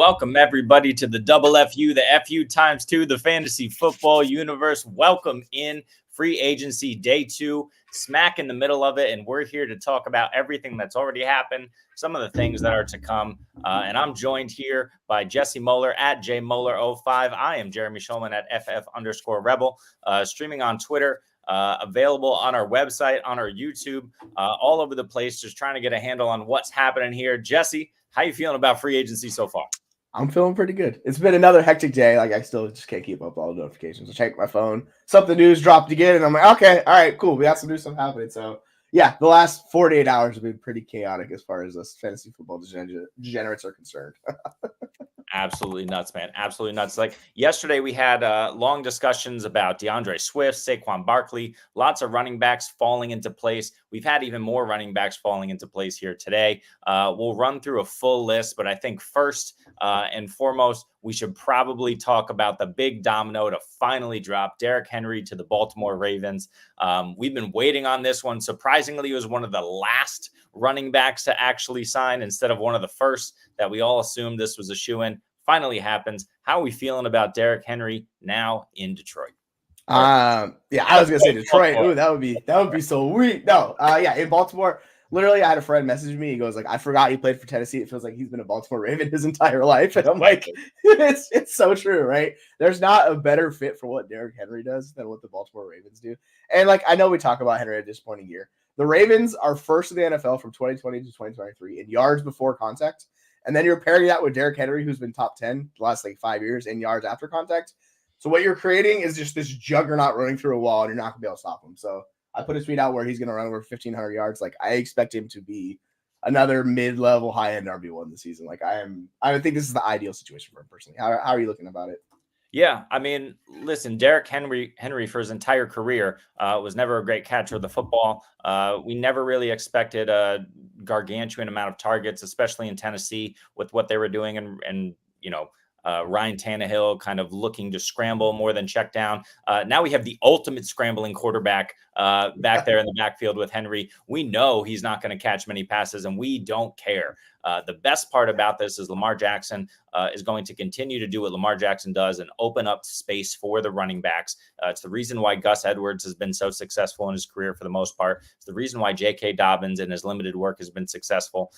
Welcome everybody to the double FU, the FU times two, the fantasy football universe. Welcome in free agency day 2, smack in the middle of it. And we're here to talk about everything that's already happened, some of the things that are to come. And I'm joined here by Jesse Moeller at jmoeller05. I am Jeremy Schulman at ff_rebel, streaming on Twitter. Available on our website, on our YouTube, all over the place, just trying to get a handle on what's happening here. Jesse, how you feeling about free agency so far? I'm feeling pretty good. It's been another hectic day. Like, I still just can't keep up all the notifications. I check my phone. Something news dropped again, and I'm like, okay, all right, cool. We got some new stuff happening. So, yeah, the last 48 hours have been pretty chaotic as far as us fantasy football degenerates are concerned. Absolutely nuts, man. Absolutely nuts. Like yesterday, we had long discussions about DeAndre Swift, Saquon Barkley, lots of running backs falling into place. We've had even more running backs falling into place here today. We'll run through a full list, but I think first and foremost, we should probably talk about the big domino to finally drop Derrick Henry to the Baltimore Ravens. We've been waiting on this one. Surprisingly, it was one of the last running backs to actually sign instead of one of the first that we all assumed this was a shoo-in. Finally happens. How are we feeling about Derrick Henry now in Detroit? Yeah, I was gonna say Detroit. Ooh, that would be so weak. No, yeah, in Baltimore. Literally, I had a friend message me. He goes like, "I forgot he played for Tennessee. It feels like he's been a Baltimore Raven his entire life." And I'm like, it's so true, right? There's not a better fit for what Derrick Henry does than what the Baltimore Ravens do. And like, I know we talk about Henry at this point in year. The Ravens are first in the NFL from 2020 to 2023 in yards before contact. And then you're pairing that with Derrick Henry, who's been top 10 the last like 5 years in yards after contact. So what you're creating is just this juggernaut running through a wall, and you're not going to be able to stop him. So I put a tweet out where he's going to run over 1,500 yards. Like, I expect him to be another mid-level, high-end RB1 this season. Like, I think this is the ideal situation for him personally. How are you looking about it? Yeah, I mean, listen, Derrick Henry for his entire career was never a great catcher of the football. We never really expected a gargantuan amount of targets, especially in Tennessee with what they were doing and you know, Ryan Tannehill kind of looking to scramble more than check down. Now we have the ultimate scrambling quarterback back there in the backfield with Henry. We know he's not going to catch many passes, and we don't care. The best part about this is Lamar Jackson is going to continue to do what Lamar Jackson does and open up space for the running backs. It's the reason why Gus Edwards has been so successful in his career for the most part. It's the reason why J.K. Dobbins in his limited work has been successful.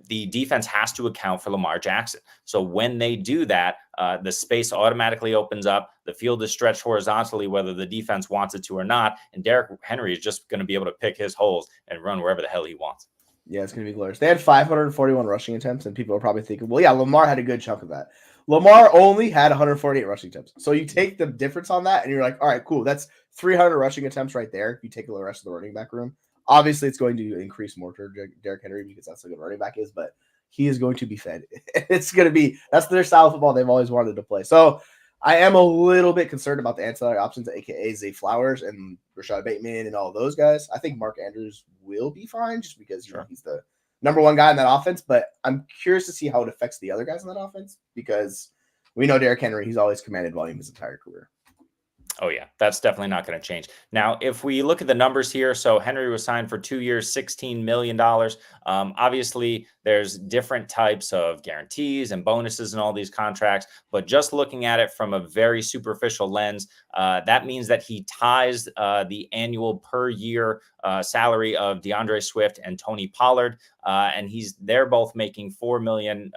The defense has to account for Lamar Jackson. So when they do that, the space automatically opens up. The field is stretched horizontally, whether the defense wants it to or not. And Derrick Henry is just going to be able to pick his holes and run wherever the hell he wants. Yeah, it's going to be glorious. They had 541 rushing attempts, and people are probably thinking, well, yeah, Lamar had a good chunk of that. Lamar only had 148 rushing attempts. So you take the difference on that, and you're like, all right, cool. That's 300 rushing attempts right there. If you take the rest of the running back room. Obviously, it's going to increase more to Derrick Henry because that's a good running back is, but he is going to be fed. It's going to be – that's their style of football they've always wanted to play. So I am a little bit concerned about the ancillary options, a.k.a. Zay Flowers and Rashad Bateman and all those guys. I think Mark Andrews will be fine just because you know, he's the number one guy in that offense, but I'm curious to see how it affects the other guys in that offense because we know Derrick Henry, he's always commanded volume his entire career. Oh, yeah, that's definitely not going to change. Now, if we look at the numbers here, so Henry was signed for 2 years, $16 million. Obviously, there's different types of guarantees and bonuses in all these contracts, but just looking at it from a very superficial lens, that means that he ties the annual per year salary of DeAndre Swift and Tony Pollard, and they're both making $4 million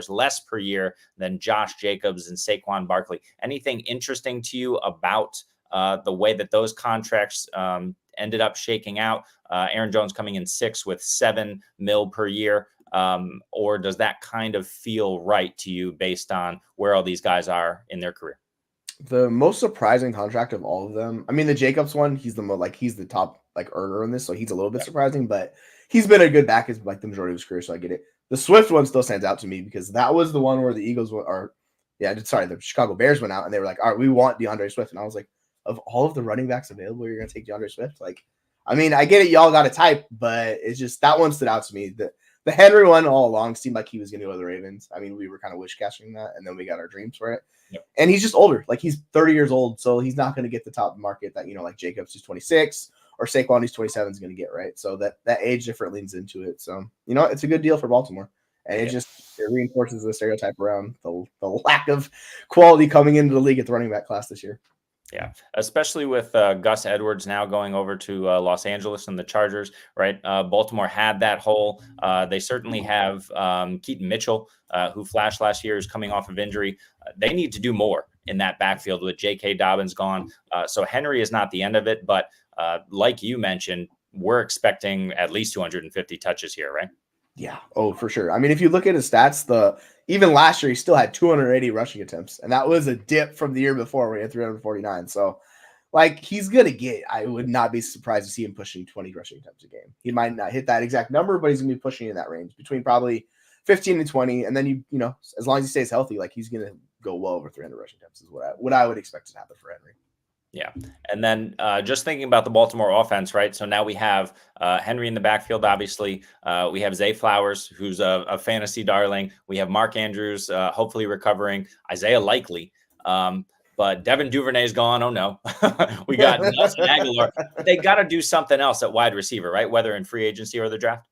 less per year than Josh Jacobs and Saquon Barkley. Anything interesting to you about the way that those contracts ended up shaking out? Aaron Jones coming in 6 with $7 million per year. Or does that kind of feel right to you based on where all these guys are in their career? The most surprising contract of all of them. I mean, the Jacobs one, he's the top earner in this, so he's a little bit surprising, but he's been a good back as the majority of his career, so I get it. The Swift one still stands out to me because that was the one where the Chicago Bears went out and they were like, all right, we want DeAndre Swift. And I was like, of all of the running backs available, you're going to take DeAndre Swift? Like, I mean, I get it. Y'all got a type, but it's just that one stood out to me. The Henry one all along seemed like he was going to go to the Ravens. I mean, we were kind of wish-casting that, and then we got our dreams for it. Yep. And he's just older. Like, he's 30 years old, so he's not going to get the top market that, like Jacobs, who's 26, or Saquon, who's 27, is going to get, right? So that age difference leans into it. So, it's a good deal for Baltimore. And it reinforces the stereotype around the lack of quality coming into the league at the running back class this year. Yeah, especially with Gus Edwards now going over to Los Angeles and the Chargers, right? Baltimore had that hole. They certainly have Keaton Mitchell, who flashed last year, is coming off of injury. They need to do more in that backfield with J.K. Dobbins gone. So Henry is not the end of it, but like you mentioned, we're expecting at least 250 touches here, right? Yeah. Oh, for sure. I mean, if you look at his stats, even last year he still had 280 rushing attempts, and that was a dip from the year before where he had 349. So, like, he's gonna get. I would not be surprised to see him pushing 20 rushing attempts a game. He might not hit that exact number, but he's gonna be pushing in that range between probably 15 and 20. And then you know, as long as he stays healthy, like he's gonna go well over 300 rushing attempts is what I would expect to happen for Henry. Yeah. And then just thinking about the Baltimore offense, right? So now we have Henry in the backfield, obviously. We have Zay Flowers, who's a fantasy darling. We have Mark Andrews, hopefully recovering. Isaiah Likely. But Devin Duvernay is gone. Oh, no. We got Nelson Aguilar. They got to do something else at wide receiver, right? Whether in free agency or the draft.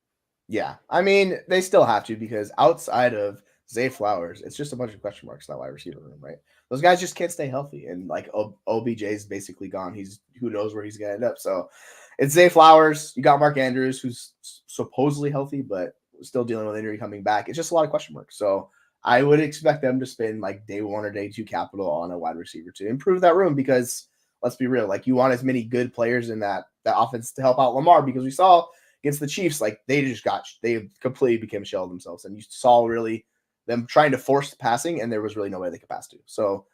Yeah. I mean, they still have to, because outside of Zay Flowers, it's just a bunch of question marks in that wide receiver room, right? Those guys just can't stay healthy. And like OBJ is basically gone. Who knows where he's going to end up. So it's Zay Flowers. You got Mark Andrews, who's supposedly healthy, but still dealing with injury coming back. It's just a lot of question marks. So I would expect them to spend like day one or day two capital on a wide receiver to improve that room, because let's be real, like you want as many good players in that offense to help out Lamar, because we saw against the Chiefs, like they completely became a shell of themselves. And you saw really them trying to force the passing, and there was really no way they could pass to. So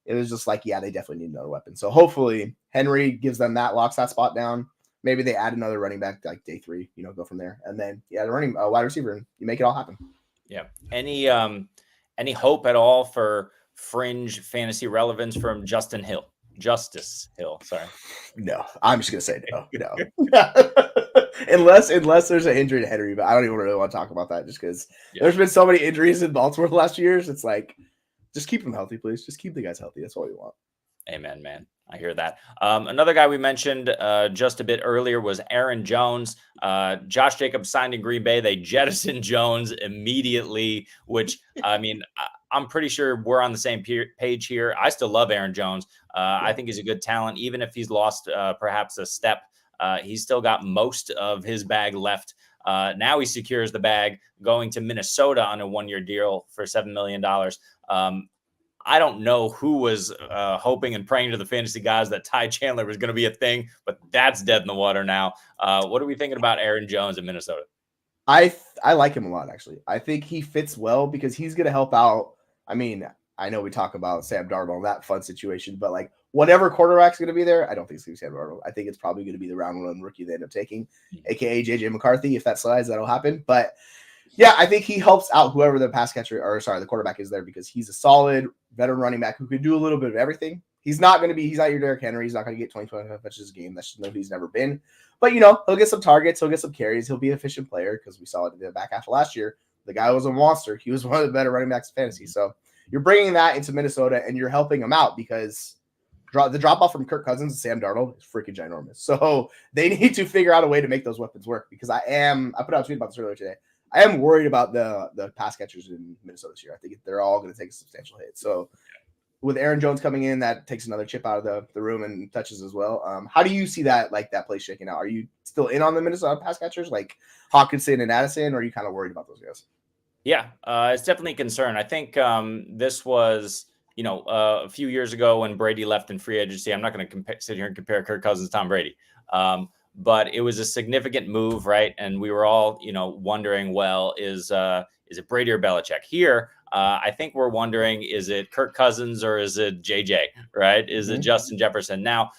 it was just like, yeah, they definitely need another weapon. So hopefully Henry gives them that, locks that spot down. Maybe they add another running back like day 3, go from there. And then, the wide receiver, and you make it all happen. Yeah. Any hope at all for fringe fantasy relevance from Justice Hill? Sorry. No, I'm just going to say no. unless there's an injury to Henry, but I don't even really want to talk about that, just because there's been so many injuries in Baltimore the last years. It's like, just keep them healthy, please. Just keep the guys healthy. That's all we want. Amen, man. I hear that. Another guy we mentioned just a bit earlier was Aaron Jones. Josh Jacobs signed in Green Bay. They jettisoned Jones immediately, which, I mean, I'm pretty sure we're on the same page here. I still love Aaron Jones. I think he's a good talent. Even if he's lost perhaps a step, he's still got most of his bag left. Now he secures the bag going to Minnesota on a 1-year deal for $7 million. I don't know who was hoping and praying to the fantasy gods that Ty Chandler was going to be a thing, but that's dead in the water now. What are we thinking about Aaron Jones in Minnesota? I like him a lot, actually. I think he fits well because he's going to help out. I mean, I know we talk about Sam Darnold and that fun situation, but like whatever quarterback's going to be there, I don't think it's going to be Sam Darnold. I think it's probably going to be the round 1 rookie they end up taking, aka JJ McCarthy. If that slides, that'll happen. But yeah, I think he helps out whoever the the quarterback is there, because he's a solid veteran running back who can do a little bit of everything. He's not your Derrick Henry. He's not going to get 20-25 touches a game. That's just he's never been. But, he'll get some targets. He'll get some carries. He'll be an efficient player, because we saw it in the back half of last year. The guy was a monster. He was one of the better running backs in fantasy. So you're bringing that into Minnesota, and you're helping him out, because the drop-off from Kirk Cousins and Sam Darnold is freaking ginormous. So they need to figure out a way to make those weapons work, because I put out a tweet about this earlier today. I am worried about the pass catchers in Minnesota this year. I think they're all going to take a substantial hit. So with Aaron Jones coming in, that takes another chip out of the room and touches as well. How do you see that play shaking out? Are you still in on the Minnesota pass catchers like Hawkinson and Addison, or are you kind of worried about those guys? Yeah, it's definitely a concern. I think this was, a few years ago when Brady left in free agency. I'm not going to sit here and compare Kirk Cousins to Tom Brady. But it was a significant move, right? And we were all, wondering, well, is it Brady or Belichick? Here, I think we're wondering, is it Kirk Cousins or is it JJ, right? Is it Justin Jefferson? Now,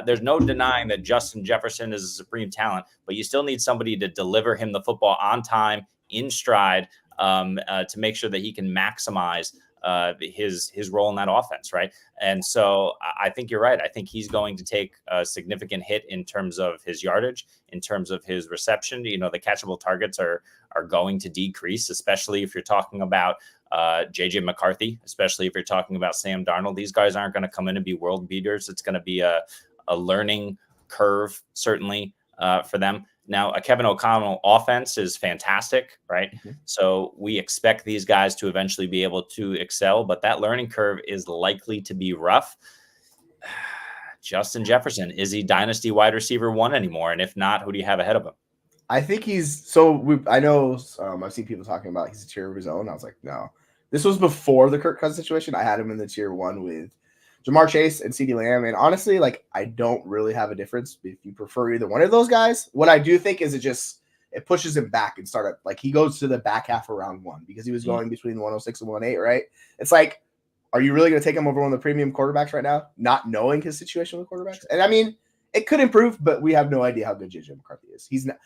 there's no denying that Justin Jefferson is a supreme talent, but you still need somebody to deliver him the football on time, in stride, to make sure that he can maximize his role in that offense, right? And so I think you're right. I think he's going to take a significant hit in terms of his yardage, in terms of his reception. The catchable targets are going to decrease, especially if you're talking about JJ McCarthy, especially if you're talking about Sam Darnold. These guys aren't going to come in and be world beaters. It's going to be a learning curve, certainly, for them. Now, a Kevin O'Connell offense is fantastic, right? So we expect these guys to eventually be able to excel, but that learning curve is likely to be rough. Justin Jefferson, is he dynasty wide receiver 1 anymore? And if not, who do you have ahead of him? I think he's so. I know I've seen people talking about he's a tier of his own. I was like, no, this was before the Kirk Cousins situation. I had him in the tier 1 with Jamar Chase and CeeDee Lamb, and honestly, like I don't really have a difference if you prefer either one of those guys. What I do think is it pushes him back and start up like he goes to the back half of round 1 because he was going between 106 and 108, right? It's like, are you really going to take him over one of the premium quarterbacks right now, not knowing his situation with quarterbacks? And I mean, it could improve, but we have no idea how good JJ McCarthy is. He's not.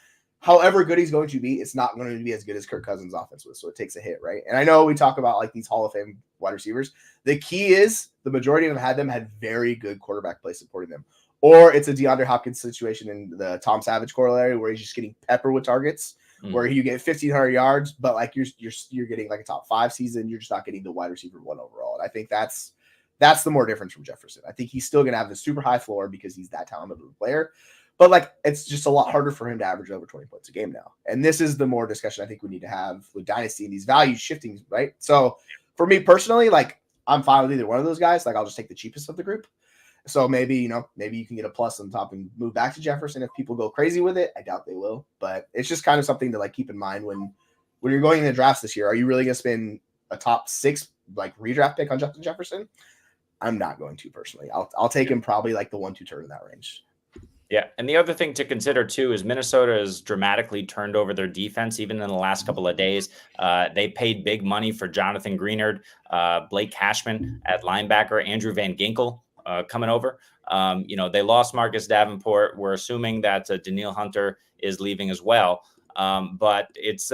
However good he's going to be, it's not going to be as good as Kirk Cousins' offense was. So it takes a hit, right? And I know we talk about like these Hall of Fame wide receivers. The key is the majority of them had very good quarterback play supporting them. Or it's a DeAndre Hopkins situation in the Tom Savage corollary where he's just getting peppered with targets, where you get 1,500 yards, but like you're getting like a top 5 season. You're just not getting the wide receiver 1 overall. And I think that's the more difference from Jefferson. I think he's still going to have the super high floor because he's that talented of a player. But like it's just a lot harder for him to average over 20 points a game now. And this is the more discussion I think we need to have with Dynasty and these values shifting, right? So for me personally, like I'm fine with either one of those guys. Like I'll just take the cheapest of the group. So maybe you can get a plus on top and move back to Jefferson if people go crazy with it. I doubt they will, but it's just kind of something to like keep in mind when you're going in the drafts this year. Are you really going to spend a top 6 like redraft pick on Justin Jefferson? I'm not going to personally. I'll take him probably like the 1-2 turn in that range. Yeah. And the other thing to consider too is Minnesota has dramatically turned over their defense, even in the last couple of days. They paid big money for Jonathan Greenard, Blake Cashman at linebacker, Andrew Van Ginkel coming over. They lost Marcus Davenport. We're assuming that Danielle Hunter is leaving as well. But it's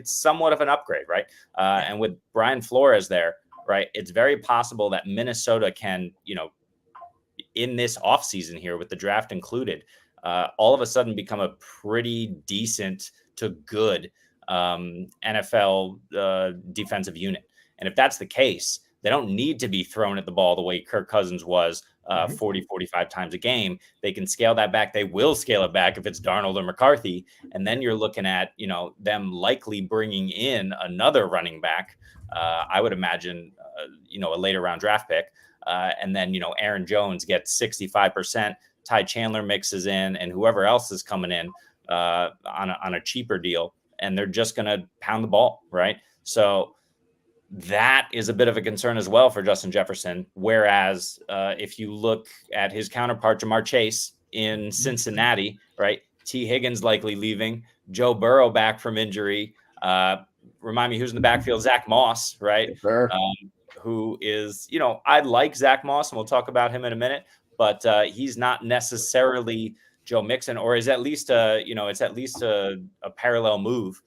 somewhat of an upgrade, right? And with Brian Flores there, right, it's very possible that Minnesota can, in this offseason here with the draft included, all of a sudden become a pretty decent to good NFL defensive unit. And if that's the case, they don't need to be thrown at the ball the way Kirk Cousins was 40, 45 times a game. They can scale that back. They will scale it back if it's Darnold or McCarthy. And then you're looking at, them likely bringing in another running back. I would imagine, a later round draft pick. And then, Aaron Jones gets 65%, Ty Chandler mixes in, and whoever else is coming in on a cheaper deal, and they're just going to pound the ball, right? So that is a bit of a concern as well for Justin Jefferson. Whereas if you look at his counterpart, Jamar Chase in Cincinnati, right? T. Higgins likely leaving, Joe Burrow back from injury. Remind me who's in the backfield, Zach Moss, right? Sure. Who is, I like Zach Moss, and we'll talk about him in a minute, but he's not necessarily Joe Mixon, or is at least it's at least a parallel move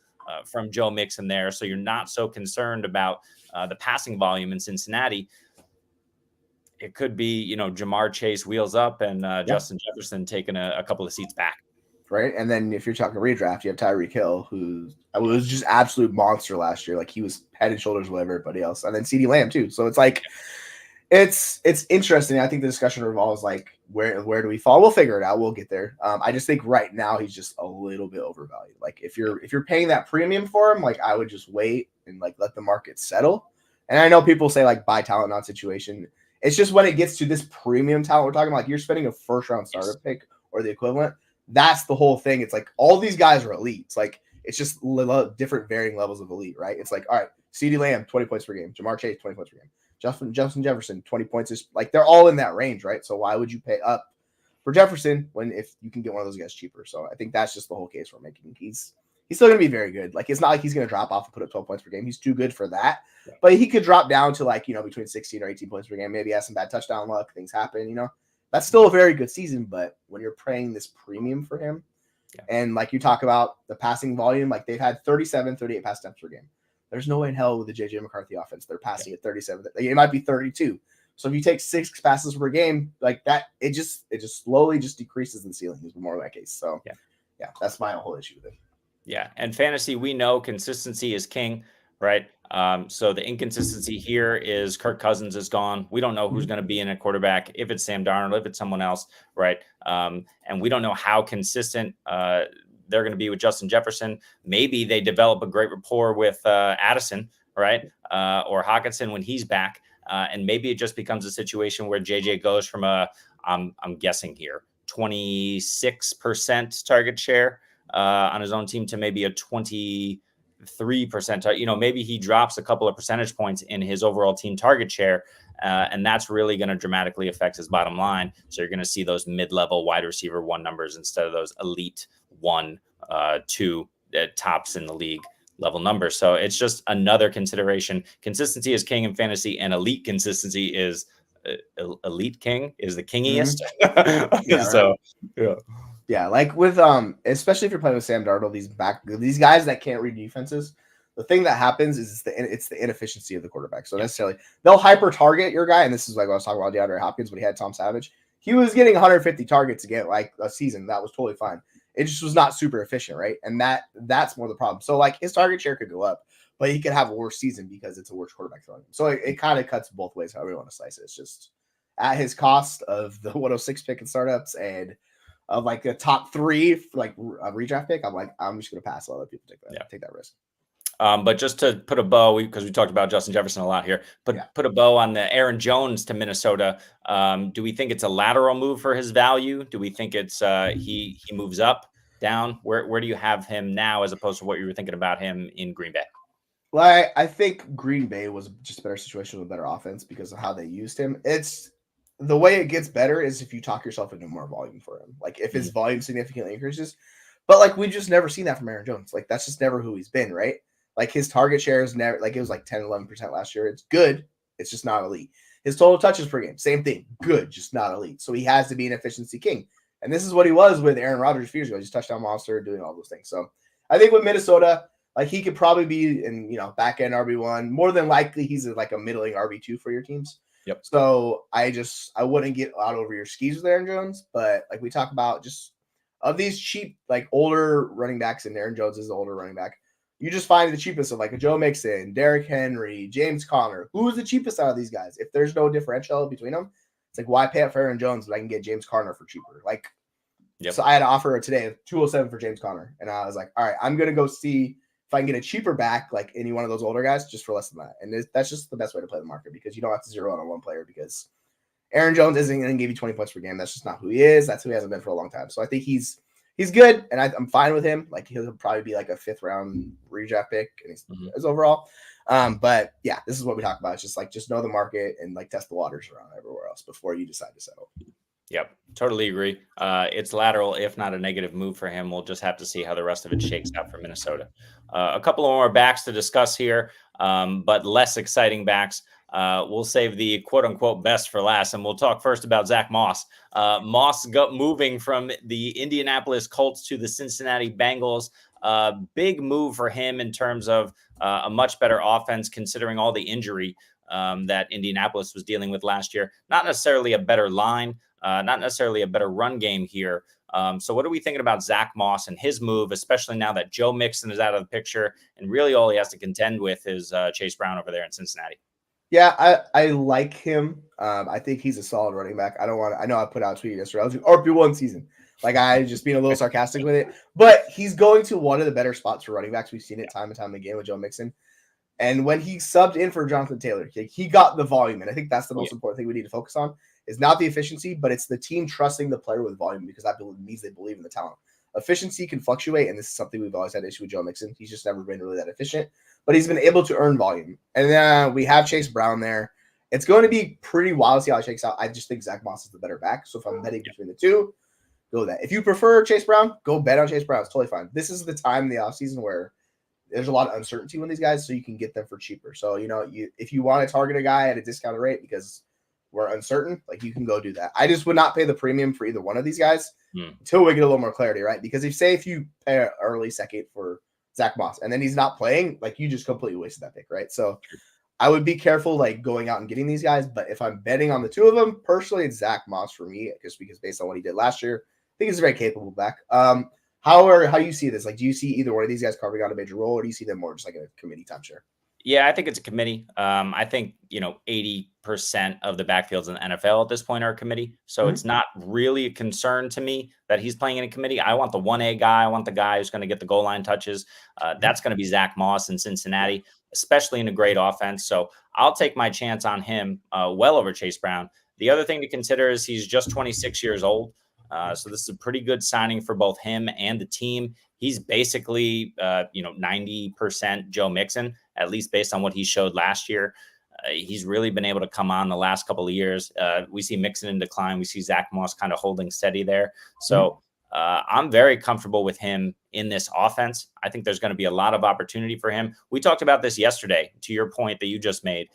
from Joe Mixon there. So you're not so concerned about the passing volume in Cincinnati. It could be, Jamar Chase wheels up and Justin Jefferson taking a couple of seats back. Right. And then if you're talking redraft, you have Tyreek Hill, who was just absolute monster last year. Like he was head and shoulders with everybody else. And then CeeDee Lamb too. So it's like, it's interesting. I think the discussion revolves like, where do we fall? We'll figure it out. We'll get there. I just think right now he's just a little bit overvalued. Like if you're paying that premium for him, like I would just wait and like let the market settle. And I know people say like buy talent, not situation. It's just when it gets to this premium talent we're talking about, like you're spending a first round starter pick or the equivalent. That's the whole thing. It's like all these guys are elite. It's like it's just different varying levels of elite, right? It's like, all right, CeeDee Lamb, 20 points per game. Jamar Chase, 20 points per game. Justin Jefferson, 20 points. Is like they're all in that range, right? So why would you pay up for Jefferson if you can get one of those guys cheaper? So I think that's just the whole case we're making. He's still going to be very good. Like it's not like he's going to drop off and put up 12 points per game. He's too good for that. Yeah. But he could drop down to like, between 16 or 18 points per game. Maybe has some bad touchdown luck. Things happen, That's still a very good season. But when you're paying this premium for him, and like you talk about the passing volume, like they've had 37, 38 pass attempts per game. There's no way in hell with the JJ McCarthy offense they're passing at 37. It might be 32. So if you take 6 passes per game, like that, it just slowly just decreases in ceiling is more that case. So yeah, that's my whole issue with it. Yeah, and fantasy, we know consistency is king, right? So the inconsistency here is Kirk Cousins is gone. We don't know who's going to be in a quarterback, if it's Sam Darnold, if it's someone else, right? And we don't know how consistent they're going to be with Justin Jefferson. Maybe they develop a great rapport with Addison, right? Or Hawkinson when he's back. And maybe it just becomes a situation where JJ goes from I'm guessing here, 26% target share on his own team to maybe a 23%. Maybe he drops a couple of percentage points in his overall team target share. And that's really going to dramatically affect his bottom line. So you're going to see those mid-level wide receiver 1 numbers instead of those elite 1, 2 tops in the league level numbers. So it's just another consideration. Consistency is king in fantasy, and elite consistency is elite king is the kingiest. Yeah, like with especially if you're playing with Sam Darnold, these guys that can't read defenses, the thing that happens is it's the inefficiency of the quarterback. So necessarily they'll hyper target your guy, and this is like what I was talking about DeAndre Hopkins when he had Tom Savage. He was getting 150 targets to get like a season. That was totally fine. It just was not super efficient, right? And that's more the problem. So like his target share could go up, but he could have a worse season because it's a worse quarterback throwing him. So it kind of cuts both ways, however you want to slice it. It's just at his cost of the 106 pick in startups and of like a top 3 like a redraft pick. I'm just gonna pass. I'll let people take that risk. But just to put a bow, because we talked about Justin Jefferson a lot here, put a bow on the Aaron Jones to Minnesota. Do we think it's a lateral move for his value? Do we think it's he moves up, down? Where do you have him now as opposed to what you were thinking about him in Green Bay? Well, I think Green Bay was just a better situation with a better offense because of how they used him. It's the way it gets better is if you talk yourself into more volume for him. Like if his volume significantly increases, but like we've just never seen that from Aaron Jones. Like that's just never who he's been, right? Like his target share is never like it was like 10, 11% last year. It's good. It's just not elite. His total touches per game, same thing. Good, just not elite. So he has to be an efficiency king. And this is what he was with Aaron Rodgers a few years ago. He's touchdown monster, doing all those things. So I think with Minnesota, like he could probably be in, back end RB1. More than likely, he's like a middling RB2 for your teams. Yep. So I wouldn't get out over your skis with Aaron Jones. But like we talk about, just of these cheap, like older running backs, and Aaron Jones is the older running back. You just find the cheapest of like a Joe Mixon, Derrick Henry, James Conner. Who's the cheapest out of these guys? If there's no differential between them, it's like, why pay up for Aaron Jones when I can get James Conner for cheaper? Like, So I had an offer today, 207 for James Conner. And I was like, all right, I'm going to go see if I can get a cheaper back, like any one of those older guys, just for less than that. And that's just the best way to play the market because you don't have to zero in on one player because Aaron Jones isn't going to give you 20 points per game. That's just not who he is. That's who he hasn't been for a long time. So I think he's good, and I'm fine with him. Like he'll probably be like a 5th round redraft pick, and he's overall. But yeah, this is what we talk about. It's just know the market and like test the waters around everywhere else before you decide to settle. Yep, totally agree. It's lateral, if not a negative move for him. We'll just have to see how the rest of it shakes out for Minnesota. A couple of more backs to discuss here, but less exciting backs. We'll save the quote-unquote best for last, and we'll talk first about Zach Moss. Moss got moving from the Indianapolis Colts to the Cincinnati Bengals. Big move for him in terms of a much better offense, considering all the injury that Indianapolis was dealing with last year. Not necessarily a better line, not necessarily a better run game here. So what are we thinking about Zach Moss and his move, especially now that Joe Mixon is out of the picture, and really all he has to contend with is Chase Brown over there in Cincinnati? Yeah, I like him. I think he's a solid running back. I know I put out a tweet yesterday. I was like, RB1 season. Like I just being a little sarcastic with it. But he's going to one of the better spots for running backs. We've seen it time and time again with Joe Mixon. And when he subbed in for Jonathan Taylor, he got the volume. And I think that's the most important thing we need to focus on is not the efficiency, but it's the team trusting the player with volume because that means they believe in the talent. Efficiency can fluctuate, and this is something we've always had issue with Joe Mixon. He's just never been really that efficient, but he's been able to earn volume. And then we have Chase Brown there. It's going to be pretty wild to see how it shakes out. I just think Zach Moss is the better back. So if I'm betting between the two, go with that. If you prefer Chase Brown, go bet on Chase Brown. It's totally fine. This is the time in the offseason where there's a lot of uncertainty with these guys, so you can get them for cheaper. So, if you want to target a guy at a discounted rate because we're uncertain, like you can go do that. I just would not pay the premium for either one of these guys until we get a little more clarity, right? Because if you pay an early second for Zach Moss and then he's not playing, like you just completely wasted that pick, right? So I would be careful like going out and getting these guys. But if I'm betting on the two of them, personally, it's Zach Moss for me, just because based on what he did last year, I think he's a very capable back. How you see this? Like, do you see either one of these guys carving out a major role, or do you see them more just like a committee timeshare? Yeah, I think it's a committee. I think, 80% of the backfields in the NFL at this point are a committee. So Mhm. it's not really a concern to me that he's playing in a committee. I want the 1A guy. I want the guy who's going to get the goal line touches. Mhm. That's going to be Zach Moss in Yeah. Cincinnati, especially in a great offense. So I'll take my chance on him well over Chase Brown. The other thing to consider is he's just 26 years old. Mhm. So this is a pretty good signing for both him and the team. He's basically, 90% Joe Mixon, at least based on what he showed last year. He's really been able to come on the last couple of years. We see Mixon in decline. We see Zach Moss kind of holding steady there. Mhm. So I'm very comfortable with him in this offense. I think there's going to be a lot of opportunity for him. We talked about this yesterday, to your point that you just made.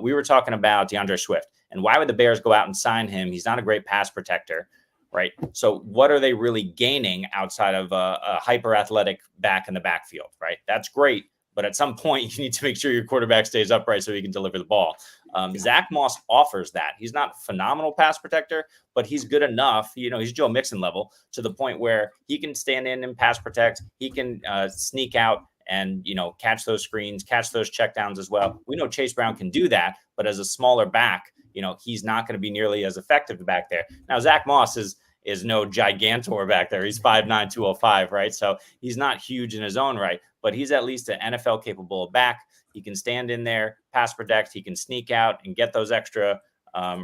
We were talking about DeAndre Swift and why would the Bears go out and sign him? He's not a great pass protector, right? So what are they really gaining outside of a hyper athletic back in the backfield, right? That's great. But at some point, you need to make sure your quarterback stays upright so he can deliver the ball. Yeah. Zach Moss offers that. He's not a phenomenal pass protector, but he's good enough. He's Joe Mixon level to the point where he can stand in and pass protect. He can sneak out and catch those screens, catch those checkdowns as well. We know Chase Brown can do that, but as a smaller back, he's not going to be nearly as effective back there. Now, Zach Moss is no gigantor back there. He's 5'9", 205, right? So he's not huge in his own right, but he's at least an NFL capable back. He can stand in there, pass protect. He can sneak out and get those extra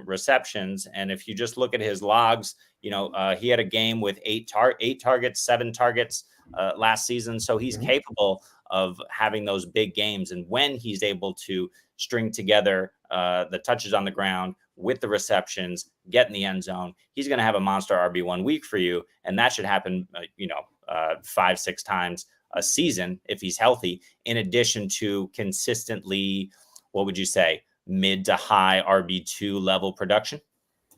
receptions. And if you just look at his logs, he had a game with eight targets, 7 targets last season. So he's Mhm. capable of having those big games. And when he's able to string together the touches on the ground with the receptions, get in the end zone, he's going to have a monster RB1 week for you. And that should happen, 5-6 times a season if he's healthy, in addition to consistently, what would you say, mid to high RB2 level production?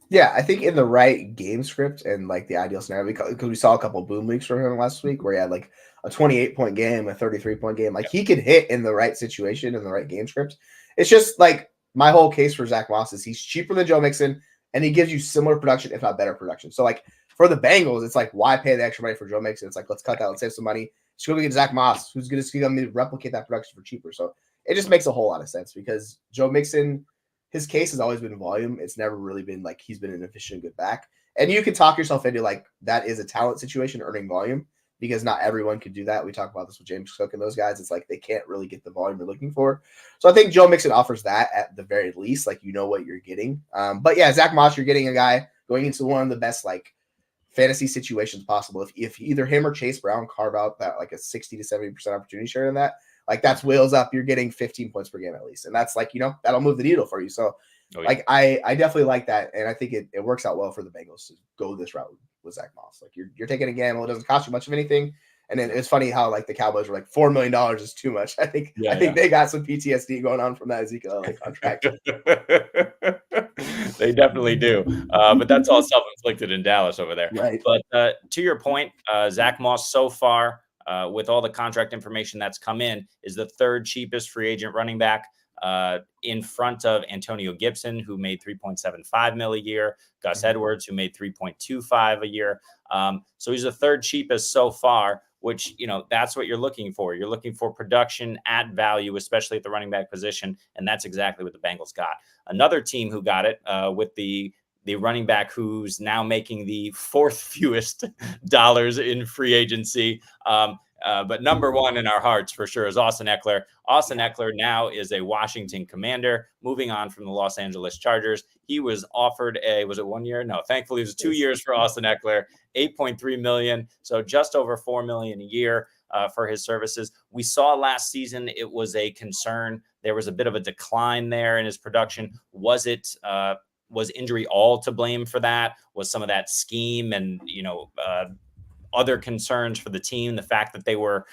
Yeah, I think in the right game script and like the ideal scenario, because we saw a couple boom weeks from him last week where he had like a 28-point game, a 33-point game. Like Yeah. he could hit in the right situation in the right game script. It's just like my whole case for Zach Moss is he's cheaper than Joe Mixon and he gives you similar production, if not better production. So like for the Bengals, it's like why pay the extra money for Joe Mixon? It's like let's cut that, let's save some money. Just go get Zach Moss, who's going to replicate that production for cheaper. So it just makes a whole lot of sense because Joe Mixon, his case has always been volume. It's never really been like he's been an efficient good back. And you can talk yourself into like that is a talent situation, earning volume, because not everyone can do that. We talk about this with James Cook and those guys. It's like they can't really get the volume you're looking for. So I think Joe Mixon offers that at the very least, like what you're getting. But yeah, Zach Moss, you're getting a guy going into one of the best like fantasy situations possible. If either him or Chase Brown carve out that like a 60 to 70% opportunity share in that, like that's wheels up. You're getting 15 points per game at least. And that's like, that'll move the needle for you. So Oh, yeah. like I definitely like that. And I think it works out well for the Bengals to go this route with Zach Moss. Like you're taking a gamble. It doesn't cost you much of anything. And then it's funny how like the Cowboys were like $4 million is too much. I think they got some PTSD going on from that Ezekiel contract. They definitely do. But that's all self-inflicted in Dallas over there. Right. But to your point, Zach Moss so far, with all the contract information that's come in, is the 3rd cheapest free agent running back, in front of Antonio Gibson, who made $3.75 million a year, Gus Edwards, who made $3.25 a year. So he's the 3rd cheapest so far, which, that's what you're looking for. You're looking for production at value, especially at the running back position. And that's exactly what the Bengals got. Another team who got it with the running back who's now making the 4th fewest dollars in free agency. But number 1 in our hearts for sure is Austin Ekeler. Austin Ekeler now is a Washington Commander, moving on from the Los Angeles Chargers. He was offered was it 1 year? No, thankfully it was 2 years for Austin Ekeler, $8.3 million. So just over $4 million a year for his services. We saw last season it was a concern. There was a bit of a decline there in his production. Was injury all to blame for that? Was some of that scheme and other concerns for the team, the fact that they were,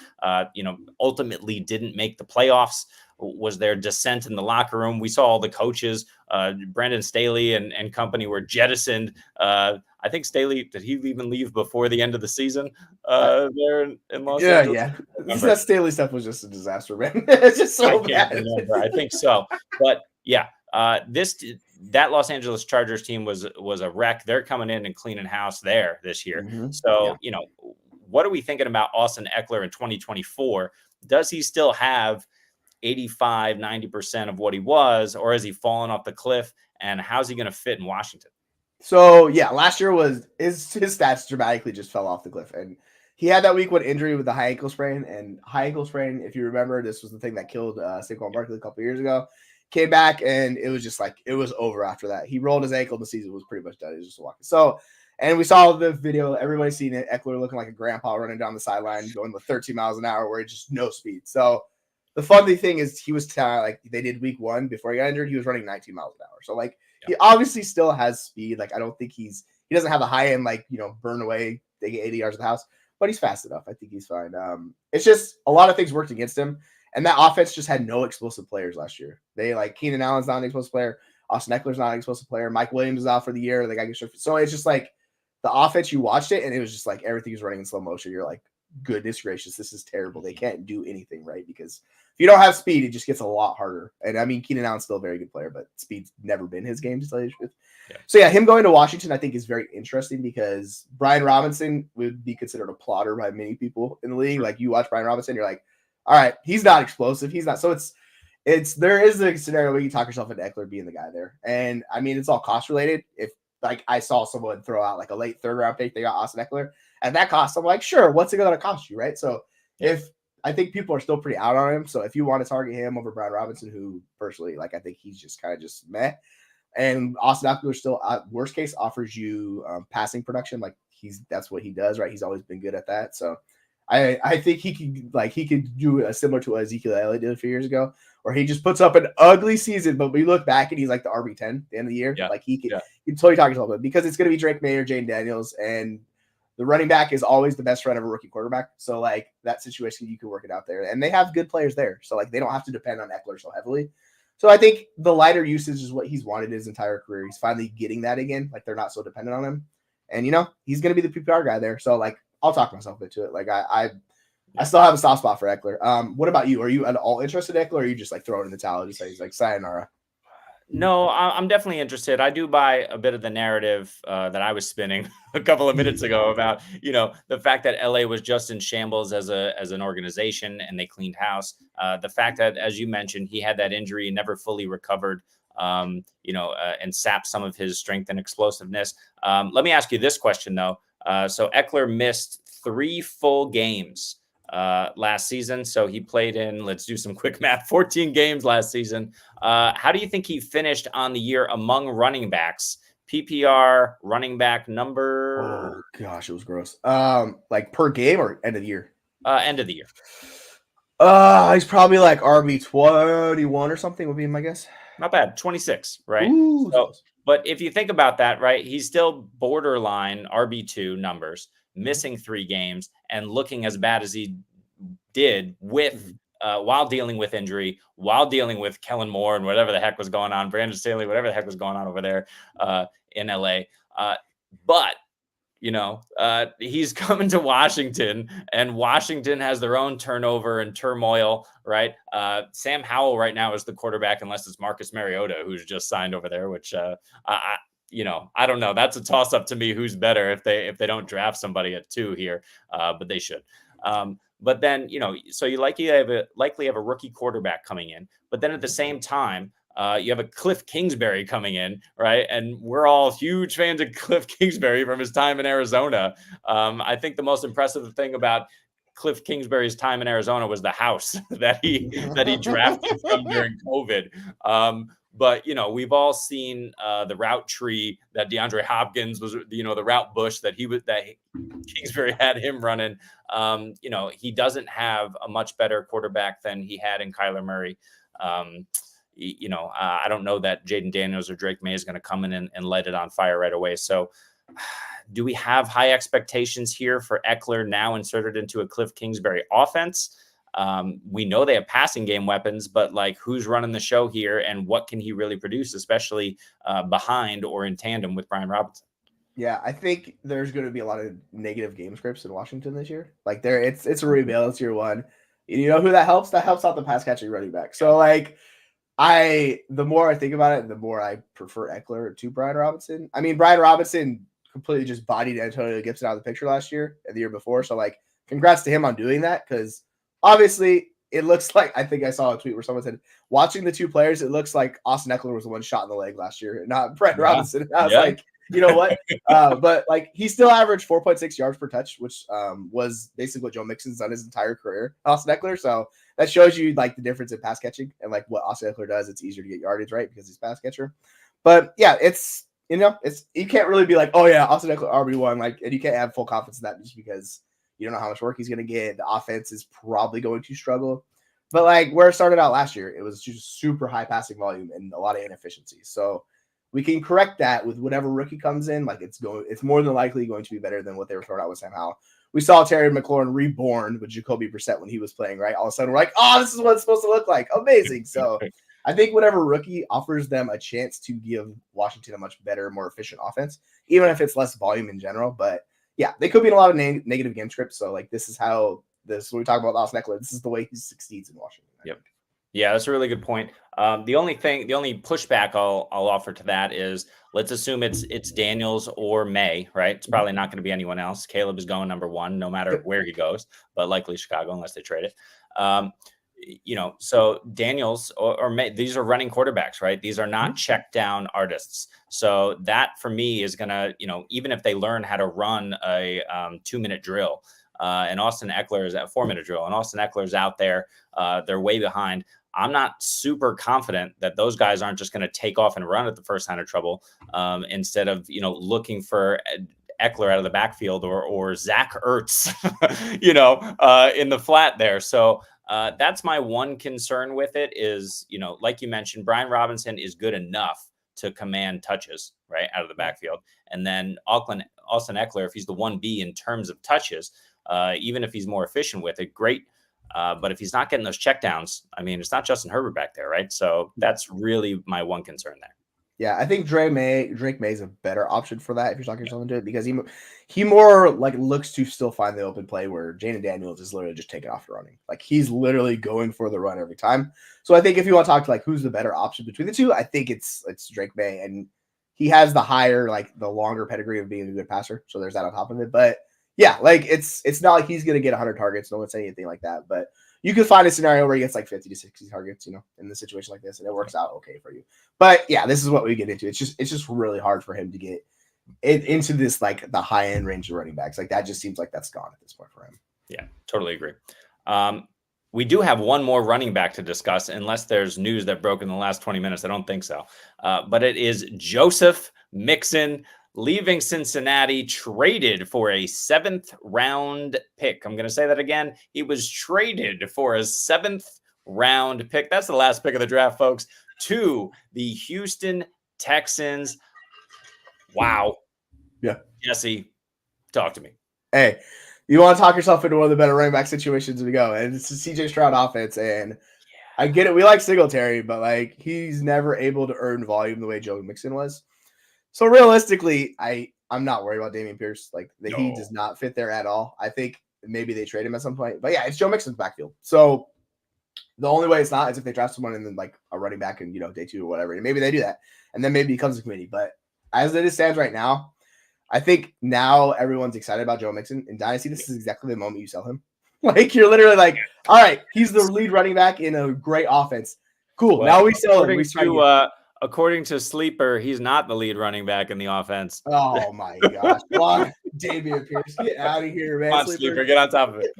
ultimately didn't make the playoffs? Was there dissent in the locker room? We saw all the coaches, Brandon Staley and company were jettisoned. I think Staley, did he even leave before the end of the season there in Los Angeles? Yeah. That Staley stuff was just a disaster, man. It's just so bad. I think so. But yeah, that Los Angeles Chargers team was a wreck. They're coming in and cleaning house there this year. So, what are we thinking about Austin Ekeler in 2024? Does he still have 85, 90% of what he was, or has he fallen off the cliff? And how's he going to fit in Washington? So yeah, last year was his stats dramatically just fell off the cliff, and he had that week 1 injury with the high ankle sprain. And high ankle sprain, if you remember, this was the thing that killed Saquon Barkley a couple years ago. Came back and it was just like it was over after that. He rolled his ankle, the season was pretty much done. He was just walking. So, and we saw the video, everybody's seen it. Eckler looking like a grandpa running down the sideline, going with 13 miles an hour, where it's just no speed. So the funny thing is, he was like they did week 1 before he got injured. He was running 19 miles an hour. So like he obviously still has speed. Like I don't think he doesn't have the high end like burn away. They get 80 yards at the house, but he's fast enough. I think he's fine. It's just a lot of things worked against him. And that offense just had no explosive players last year. They like Keenan Allen's not an explosive player. Austin Eckler's not an explosive player. Mike Williams is out for the year. They got to get so it's just like the offense. You watched it, and it was just like everything is running in slow motion. You're like, goodness gracious, this is terrible. They can't do anything right because if you don't have speed, it just gets a lot harder. And I mean, Keenan Allen's still a very good player, but speed's never been his game to tell you the truth. Yeah. So yeah, him going to Washington, I think, is very interesting because Brian Robinson would be considered a plotter by many people in the league. Like you watch Brian Robinson, you're like, all right, he's not explosive. He's not. So there is a scenario where you talk yourself into Eckler being the guy there. And I mean, it's all cost related. If like I saw someone throw out like a late 3rd round pick, they got Austin Eckler at that cost. I'm like, sure, what's it going to cost you? Right. So if I think people are still pretty out on him. So if you want to target him over Brian Robinson, who personally, like, I think he's just kind of just meh. And Austin Eckler still, worst case, offers you passing production. Like that's what he does, right? He's always been good at that. So I think he could do a similar to what Ezekiel Elliott did a few years ago, where he just puts up an ugly season, but we look back and he's like the RB10 at the end of the year. Yeah. Like you can totally talk yourself about it because it's going to be Drake May or Jane Daniels, and the running back is always the best friend of a rookie quarterback. So like that situation, you can work it out there, and they have good players there. So like they don't have to depend on Eckler so heavily. So I think the lighter usage is what he's wanted his entire career. He's finally getting that again. Like they're not so dependent on him, and he's going to be the PPR guy there. So like I'll talk myself into it. Like I still have a soft spot for Eckler. What about you? Are you at all interested in Eckler, or are you just like throwing in the towel and just say he's like sayonara? No, I'm definitely interested. I do buy a bit of the narrative that I was spinning a couple of minutes ago about, the fact that LA was just in shambles as an organization and they cleaned house. The fact that, as you mentioned, he had that injury and never fully recovered, and sapped some of his strength and explosiveness. Let me ask you this question, though. So Eckler missed 3 full games last season. So he played in, let's do some quick math, 14 games last season. How do you think he finished on the year among running backs? PPR running back number? Oh gosh, it was gross. Like per game or end of the year? End of the year. He's probably like RB 21 or something would be my guess. Not bad. 26, right? Ooh, so, but if you think about that, right, he's still borderline RB2 numbers, missing 3 games and looking as bad as he did with while dealing with injury, while dealing with Kellen Moore and whatever the heck was going on, Brandon Staley, whatever the heck was going on over there in LA. But he's coming to Washington, and Washington has their own turnover and turmoil, right? Sam Howell right now is the quarterback, unless it's Marcus Mariota, who's just signed over there, which I don't know. That's a toss up to me. Who's better if they don't draft somebody at 2 here, but they should. But then, so you likely have a rookie quarterback coming in, but then at the same time, you have a Cliff Kingsbury coming in, right? And we're all huge fans of Cliff Kingsbury from his time in Arizona. I think the most impressive thing about Cliff Kingsbury's time in Arizona was the house that he drafted from during COVID. But we've all seen the route tree that DeAndre Hopkins was, the route bush that Kingsbury had him running. He doesn't have a much better quarterback than he had in Kyler Murray. I don't know that Jaden Daniels or Drake May is going to come in and light it on fire right away. So do we have high expectations here for Eckler now inserted into a Cliff Kingsbury offense? We know they have passing game weapons, but like who's running the show here and what can he really produce, especially behind or in tandem with Brian Robinson? Yeah, I think there's going to be a lot of negative game scripts in Washington this year. Like it's a rebuild. It's year 1. You know who that helps? That helps out the pass catching running back. So like the more I think about it, the more I prefer Eckler to Brian Robinson. I mean, Brian Robinson completely just bodied Antonio Gibson out of the picture last year and the year before. So like, congrats to him on doing that, because obviously it looks like, I think I saw a tweet where someone said, watching the two players, it looks like Austin Eckler was the one shot in the leg last year, not Brett Robinson. And I was like, you know what? But like he still averaged 4.6 yards per touch, which was basically what Joe Mixon's done his entire career, Austin Eckler. So that shows you like the difference in pass catching and like what Austin Eckler does. It's easier to get yardage, right? Because he's a pass catcher. But yeah, it's, you know, it's, you can't really be like, oh yeah, Austin Eckler RB1, like, and you can't have full confidence in that just because you don't know how much work he's going to get. The offense is probably going to struggle. But like where it started out last year, it was just super high passing volume and a lot of inefficiencies. So we can correct that with whatever rookie comes in. Like it's more than likely going to be better than what they were throwing out with Sam Howell. We saw Terry McLaurin reborn with Jacoby Brissett when he was playing, right? All of a sudden we're like, oh, this is what it's supposed to look like. Amazing. So I think whatever rookie offers them a chance to give Washington a much better, more efficient offense, even if it's less volume in general. But yeah, they could be in a lot of negative game scripts. So like this is when we talk about Austin Eckler, this is the way he succeeds in Washington. Yep. Yeah, that's a really good point. The only pushback I'll offer to that is let's assume it's Daniels or May, right? It's probably not going to be anyone else. Caleb is going number 1, no matter where he goes, but likely Chicago unless they trade it. You know, so Daniels or May, these are running quarterbacks, right? These are not check down artists. So that for me is going to, you know, even if they learn how to run a 2-minute drill, and Austin Eckler is at 4-minute drill, and Austin Eckler's out there, they're way behind. I'm not super confident that those guys aren't just going to take off and run at the first sign of trouble, instead of, you know, looking for Eckler out of the backfield or Zach Ertz, you know, in the flat there. So that's my one concern with it is, you know, like you mentioned, Brian Robinson is good enough to command touches right out of the backfield. And then Austin Eckler, if he's the 1B in terms of touches, even if he's more efficient with it, great. But if he's not getting those checkdowns, I mean, it's not Justin Herbert back there, right? So that's really my one concern there. Yeah, I think Drake May is a better option for that if you're talking something to it, because he more like looks to still find the open play where Jaden Daniels is literally just taking off the running. Like he's literally going for the run every time. So I think if you want to talk to like who's the better option between the two, I think it's Drake May, and he has the higher, like the longer pedigree of being a good passer. So there's that on top of it. But yeah, like it's not like he's gonna get 100 targets. No one's saying anything like that, but you could find a scenario where he gets like 50 to 60 targets, you know, in the situation like this, and it works out okay for you. But yeah, this is what we get into. It's just really hard for him to get into this like the high end range of running backs. Like that just seems like that's gone at this point for him. Yeah, totally agree. We do have one more running back to discuss, unless there's news that broke in the last 20 minutes. I don't think so. But it is Joseph Mixon leaving Cincinnati, traded for a 7th round pick. I'm going to say that again. He was traded for a 7th round pick. That's the last pick of the draft, folks, to the Houston Texans. Wow. Yeah. Jesse, talk to me. Hey, you want to talk yourself into one of the better running back situations we go. And it's a CJ Stroud offense. And I get it. We like Singletary, but like he's never able to earn volume the way Joe Mixon was. So realistically, I'm not worried about Dameon Pierce. Like he does not fit there at all. I think maybe they trade him at some point. But yeah, it's Joe Mixon's backfield. So the only way it's not is if they draft someone and then like a running back in, you know, day 2 or whatever. And maybe they do that. And then maybe he comes to committee. But as it stands right now, I think now everyone's excited about Joe Mixon. In Dynasty, this is exactly the moment you sell him. Like you're literally like, all right, he's the lead running back in a great offense. Cool. Well, now we sell him. According to Sleeper, he's not the lead running back in the offense. Oh my gosh. Why? Dameon Pierce, get out of here, man. Come on, Sleeper, get on top of it.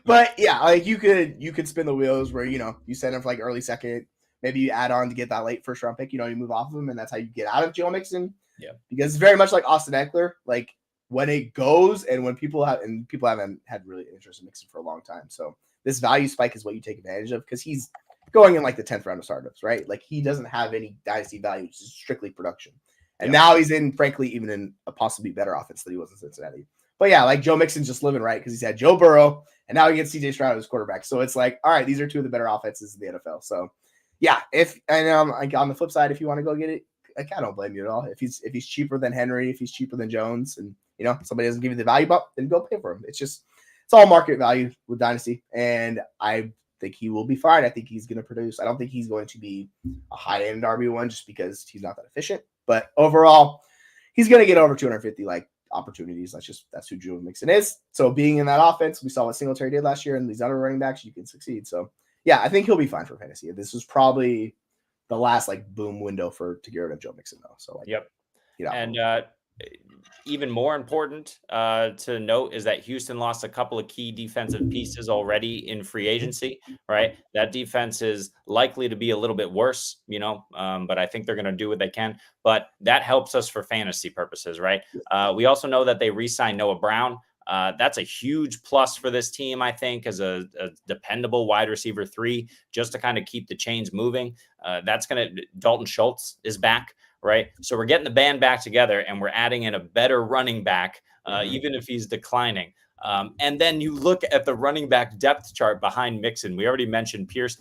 But yeah, like you could spin the wheels where, you know, you send him for like early second, maybe you add on to get that late first round pick, you know, you move off of him, and that's how you get out of Joe Mixon. Yeah. Because it's very much like Austin Eckler, like when it goes and when people haven't had really interest in Mixon for a long time. So this value spike is what you take advantage of because he's going in like the 10th round of startups, right? Like he doesn't have any dynasty value, it's just strictly production. And now he's in, frankly, even in a possibly better offense than he was in Cincinnati. But yeah, like Joe Mixon's just living right because he's had Joe Burrow and now he gets CJ Stroud as quarterback. So it's like, all right, these are 2 of the better offenses in the NFL. So yeah, on the flip side, if you want to go get it, like, I don't blame you at all. If he's cheaper than Henry, if he's cheaper than Jones, and you know somebody doesn't give you the value bump, then go pay for him. It's all market value with Dynasty, and I think he will be fine. I think he's going to produce. I don't think he's going to be a high-end RB1 just because he's not that efficient. But overall, he's going to get over 250. Like opportunities. That's who Joe Mixon is. So being in that offense, we saw what Singletary did last year, and these other running backs, you can succeed. So yeah, I think he'll be fine for fantasy. This was probably the last like boom window to get rid of Joe Mixon though. So like, Yep. you know, And even more important to note is that Houston lost a couple of key defensive pieces already in free agency, right? That defense is likely to be a little bit worse, but I think they're going to do what they can. But that helps us for fantasy purposes, right? We also know that they re-signed Noah Brown. That's a huge plus for this team, I think, as a dependable wide receiver 3, just to kind of keep the chains moving. Dalton Schultz is back. Right. So we're getting the band back together and we're adding in a better running back, even if he's declining. And then you look at the running back depth chart behind Mixon. We already mentioned Pierce.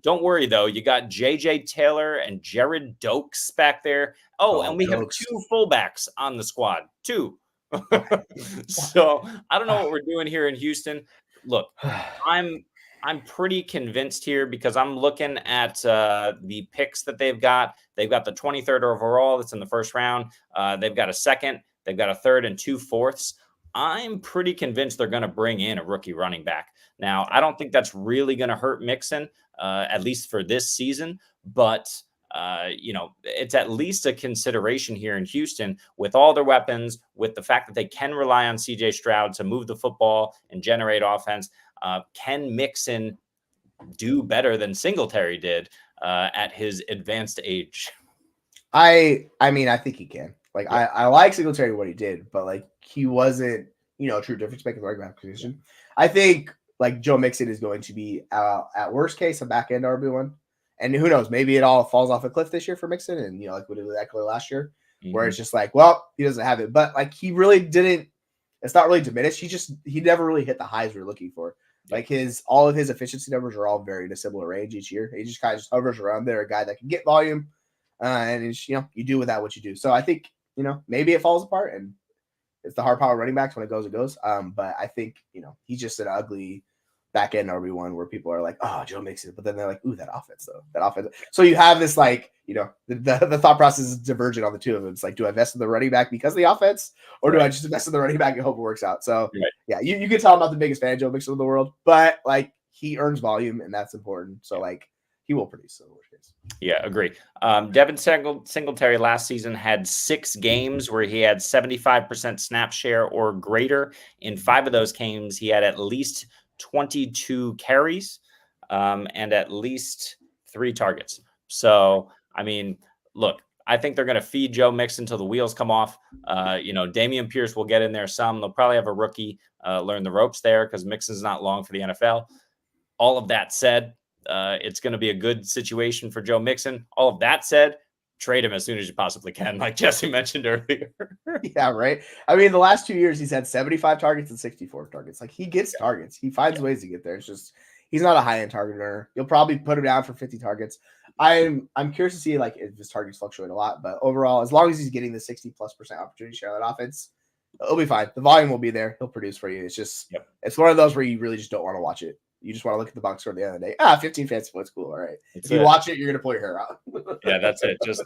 Don't worry though, you got JJ Taylor and Jared Dokes back there. And we have 2 fullbacks on the squad, 2. So I don't know what we're doing here in Houston. Look, I'm pretty convinced here because I'm looking at the picks that they've got. They've got the 23rd overall. That's in the first round. They've got a second. They've got a third and 2 fourths. I'm pretty convinced they're going to bring in a rookie running back. Now, I don't think that's really going to hurt Mixon, at least for this season. But, it's at least a consideration here in Houston with all their weapons, with the fact that they can rely on C.J. Stroud to move the football and generate offense. Can Mixon do better than Singletary did at his advanced age? I mean, I think he can. Like, yeah. I like Singletary what he did, but like he wasn't, a true difference maker in the running back position. I think like Joe Mixon is going to be at worst case a back end RB1, and who knows, maybe it all falls off a cliff this year for Mixon, and like what did with Eckler last year, where it's just like, well, he doesn't have it, but like he really didn't. It's not really diminished. He never really hit the highs we're looking for. Like all of his efficiency numbers are all very in a similar range each year. He just kind of hovers around there, a guy that can get volume, and it's, you do with that what you do. So I think maybe it falls apart, and it's the hard power running backs when it goes, it goes. But I think he's just an ugly back end RB1 where people are like, oh, Joe Mixon, but then they're like, ooh, that offense though, that offense. So you have this like the thought process is divergent on the two of them. It's like, do I invest in the running back because of the offense, or do I just invest in the running back and hope it works out? So yeah, you can tell I'm not the biggest fan of Joe Mixon in the world, but like he earns volume and that's important. So like he will produce. Yeah, agree. Devin Singletary last season had 6 games where he had 75% snap share or greater. In 5 of those games, he had at least 22 carries and at least 3 targets. So, I mean, look, I think they're going to feed Joe Mixon until the wheels come off. Dameon Pierce will get in there some. They'll probably have a rookie learn the ropes there because Mixon's not long for the NFL. All of that said, it's going to be a good situation for Joe Mixon. All of that said, trade him as soon as you possibly can, like Jesse mentioned earlier. Yeah, right. I mean, the last 2 years, he's had 75 targets and 64 targets. Like, he gets targets. He finds ways to get there. It's just, he's not a high-end target earner. You'll probably put him down for 50 targets. I'm curious to see, like, if his targets fluctuate a lot. But overall, as long as he's getting the 60+% opportunity share on that offense, it'll be fine. The volume will be there. He'll produce for you. It's just, It's one of those where you really just don't want to watch it. You just want to look at the box score at the end of the day. 15 fantasy points, cool. All right. If you watch it, you're gonna pull your hair out. Yeah, that's it. Just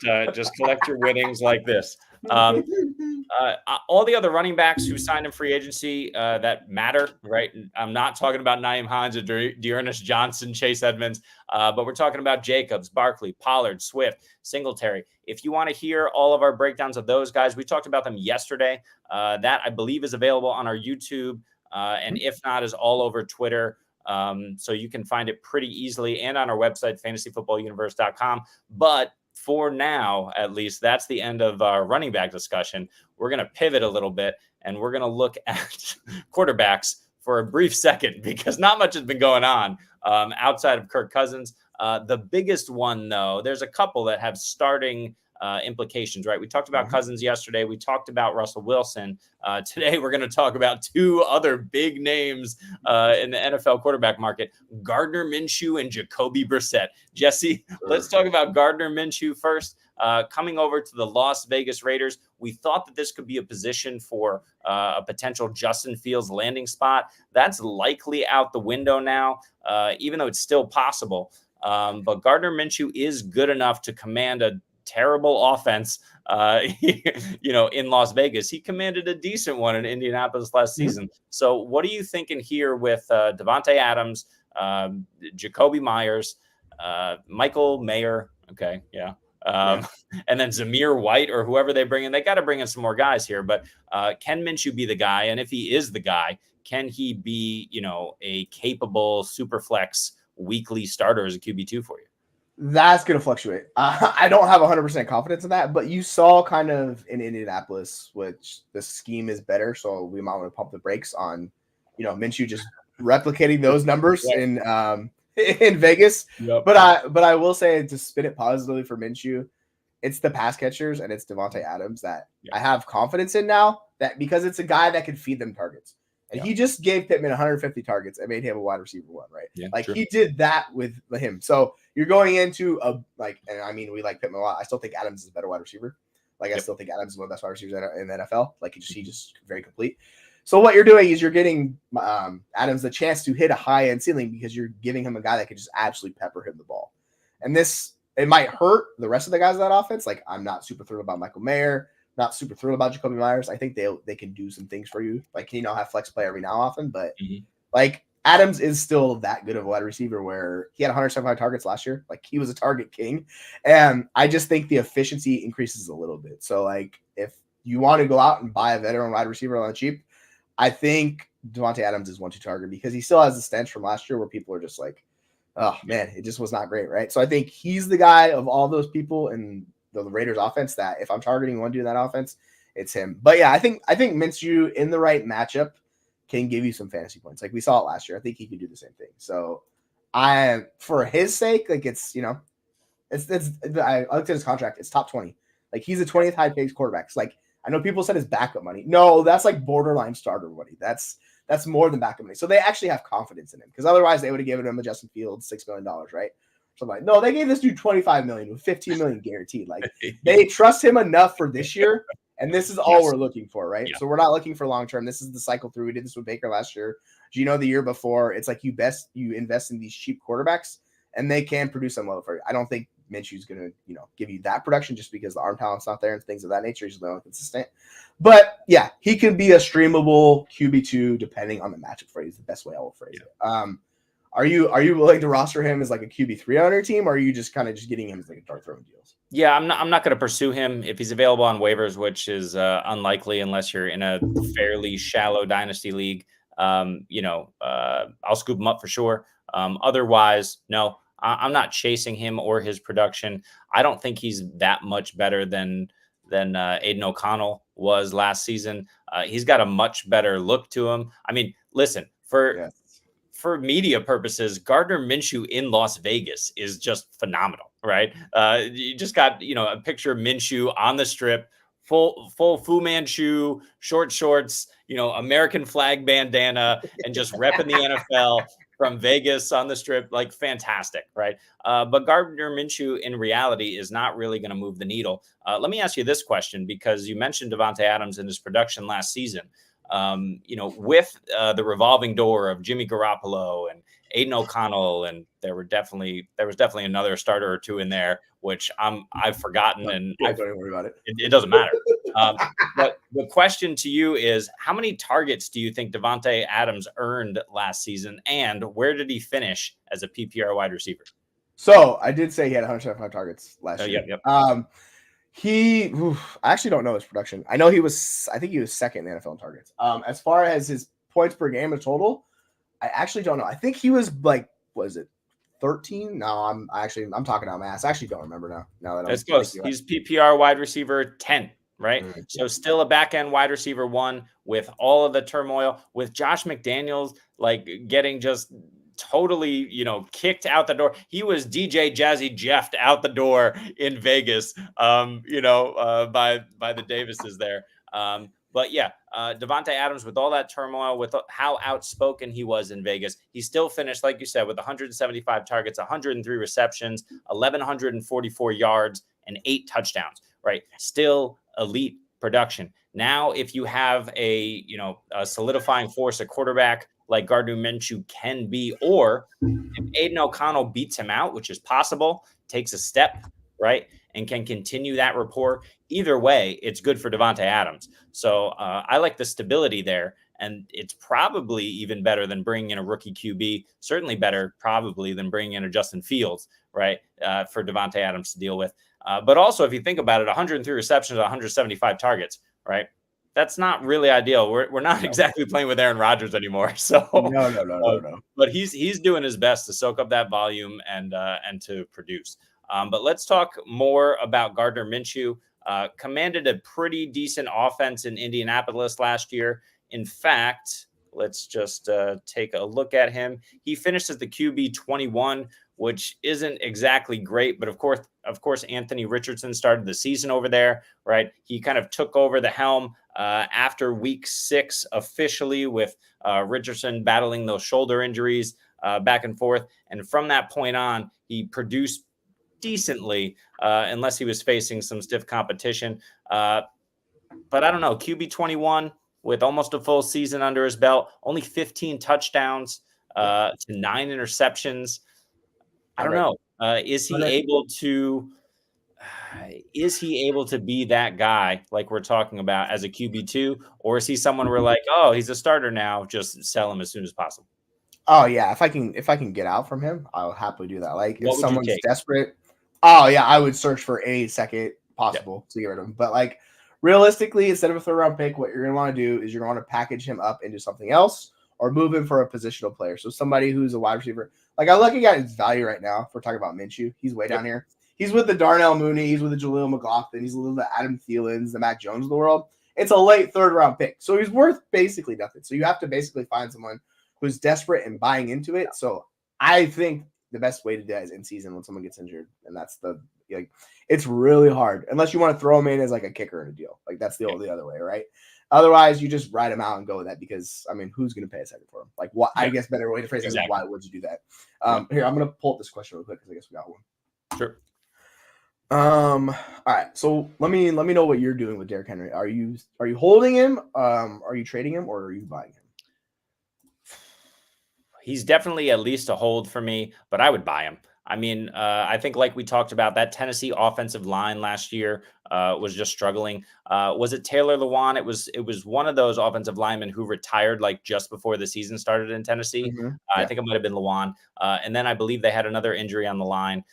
collect your winnings like this. All the other running backs who signed in free agency that matter, right? I'm not talking about Nyheim Hines or Dearness Johnson, Chase Edmonds, but we're talking about Jacobs, Barkley, Pollard, Swift, Singletary. If you want to hear all of our breakdowns of those guys, we talked about them yesterday. That I believe is available on our YouTube, and if not, is all over Twitter. So you can find it pretty easily and on our website, fantasyfootballuniverse.com. But for now, at least, that's the end of our running back discussion. We're going to pivot a little bit and we're going to look at quarterbacks for a brief second because not much has been going on outside of Kirk Cousins. The biggest one, though, there's a couple that have starting implications, right? We talked about Cousins yesterday. We talked about Russell Wilson. Today, we're going to talk about 2 other big names in the NFL quarterback market, Gardner Minshew and Jacoby Brissett. Jesse, let's talk about Gardner Minshew first. Coming over to the Las Vegas Raiders, we thought that this could be a position for a potential Justin Fields landing spot. That's likely out the window now, even though it's still possible. But Gardner Minshew is good enough to command a terrible offense, in Las Vegas. He commanded a decent one in Indianapolis last season. So what are you thinking here with Davante Adams, Jacoby Myers, Michael Mayer? Okay, yeah. And then Zamir White or whoever they bring in. They got to bring in some more guys here. But can Minshew be the guy? And if he is the guy, can he be, a capable super flex weekly starter as a QB2 for you? That's going to fluctuate. I don't have 100% confidence in that, but you saw kind of in Indianapolis, which the scheme is better. So we might want to pump the brakes on, Minshew just replicating those numbers in Vegas. Yep. But I will say, to spin it positively for Minshew, it's the pass catchers and it's Davante Adams that I have confidence in now, that because it's a guy that can feed them targets. And he just gave Pittman 150 targets and made him a wide receiver one, right? Yeah, true. He did that with him. So you're going into and we like Pittman a lot. I still think Adams is a better wide receiver. I still think Adams is one of the best wide receivers in the NFL. He just very complete. So what you're doing is you're getting Adams the chance to hit a high end ceiling because you're giving him a guy that can just absolutely pepper him the ball. And it might hurt the rest of the guys in that offense. I'm not super thrilled about Michael Mayer. Not super thrilled about Jacoby Myers. I think they can do some things for you. Have flex play every now and often, but Adams is still that good of a wide receiver where he had 175 targets last year. He was a target king. And I just think the efficiency increases a little bit. So if you want to go out and buy a veteran wide receiver on the cheap, I think Davante Adams is one to target because he still has the stench from last year where people are just oh man, it just was not great. Right. So I think he's the guy of all those people in the Raiders offense that if I'm targeting one dude in that offense, it's him. But yeah, I think Minshew in the right matchup can give you some fantasy points. We saw it last year. I think he can do the same thing. So for his sake, it's I looked at his contract. It's top 20. He's a 20th high paid quarterback. I know people said his backup money. No, that's borderline starter money. That's more than backup money. So they actually have confidence in him because otherwise they would have given him a Justin Fields $6 million, right? So no, they gave this dude $25 million with $15 million guaranteed. They trust him enough for this year, and this is all we're looking for, right? Yeah. So we're not looking for long term. This is the cycle through. We did this with Baker last year. Gino the year before. It's you invest in these cheap quarterbacks, and they can produce some level for you. I don't think Minshew's going to give you that production just because the arm talent's not there and things of that nature. He's a little inconsistent, but yeah, he can be a streamable QB2 depending on the matchup for you. Is the best way I will phrase it. Are you willing to roster him as a QB3 on your team, or are you just getting him as a dart throwing deals? Yeah, I'm not going to pursue him if he's available on waivers, which is unlikely unless you're in a fairly shallow dynasty league. I'll scoop him up for sure. Otherwise, no, I'm not chasing him or his production. I don't think he's that much better than Aiden O'Connell was last season. He's got a much better look to him. I mean, listen, for media purposes, Gardner Minshew in Las Vegas is just phenomenal, right? You just got, a picture of Minshew on the strip, full Fu Manchu, short shorts, American flag bandana, and just repping the NFL from Vegas on the strip, fantastic, right? But Gardner Minshew in reality is not really going to move the needle. Let me ask you this question, because you mentioned Davante Adams and his production last season. With the revolving door of Jimmy Garoppolo and Aiden O'Connell, and there was definitely another starter or two in there, which I've forgotten, and don't worry about it. It doesn't matter. But the question to you is, how many targets do you think Davante Adams earned last season, and where did he finish as a PPR wide receiver? So I did say he had 175 targets last year. Yep. I actually don't know his production. I think he was second in the NFL in targets. As far as his points per game in total, I actually don't know. I think he was was it 13? No, I'm talking out my ass. I actually don't remember now. That's close. He's PPR wide receiver 10, right? Mm-hmm. So still a back end wide receiver 1 with all of the turmoil, with Josh McDaniels getting just totally, kicked out the door. He was DJ Jazzy Jeffed out the door in Vegas, by the Davises there. But yeah, Davante Adams, with all that turmoil, with how outspoken he was in Vegas, he still finished, like you said, with 175 targets, 103 receptions, 1,144 yards, and 8 touchdowns, right? Still elite production. Now, if you have a solidifying force at quarterback like Gardner Minshew can be, or if Aiden O'Connell beats him out, which is possible, takes a step, right, and can continue that rapport, either way, it's good for Devontae Adams. So I like the stability there. And it's probably even better than bringing in a rookie QB, certainly better probably than bringing in a Justin Fields, right, for Devontae Adams to deal with. But also, if you think about it, 103 receptions, 175 targets, right? That's not really ideal. We're not exactly playing with Aaron Rodgers anymore. So No. but he's doing his best to soak up that volume and to produce. But let's talk more about Gardner Minshew. Commanded a pretty decent offense in Indianapolis last year. In fact, let's just take a look at him. He finished as the QB 21, which isn't exactly great, but of course, Anthony Richardson started the season over there, right? He kind of took over the helm after week 6 officially, with Richardson battling those shoulder injuries back and forth. And from that point on, he produced decently, unless he was facing some stiff competition. But I don't know, QB 21 with almost a full season under his belt, only 15 touchdowns to 9 interceptions. I don't know. Is he able to be that guy like we're talking about as a QB2, or is he someone we're like, oh, he's a starter now, just sell him as soon as possible? Oh yeah, if I can get out from him, I'll happily do that. Like if someone's take? desperate, oh yeah, I would search for any second possible to get rid of him. But like realistically, instead of a 3rd-round pick, what you're gonna want to do is you're gonna want to package him up into something else or move him for a positional player. So somebody who's a wide receiver. Like I'm looking at his value right now. If we're talking about Minshew, he's way down here. He's with the Darnell Mooney, he's with the Jaleel McLaughlin, he's a little bit Adam Thielens, the Mac Jones of the world. It's a late 3rd-round pick, so he's worth basically nothing. So you have to basically find someone who's desperate and buying into it. So I think the best way to do that is in season when someone gets injured, and that's it's really hard unless you want to throw him in as like a kicker in a deal. Like that's the only other way, right? Otherwise, you just ride him out and go with that because I mean, who's going to pay a second for him? Like, what? I guess better way to phrase it is why would you do that? Here, I'm going to pull up this question real quick because I guess we got one. Sure. All right. So let me know what you're doing with Derrick Henry. Are you holding him? Are you trading him, or are you buying him? He's definitely at least a hold for me, but I would buy him. I mean, I think like we talked about, that Tennessee offensive line last year was just struggling. Was it Taylor Lewan? It was one of those offensive linemen who retired like just before the season started in Tennessee. Mm-hmm. I think it might have been Lewan. And then I believe they had another injury on the line.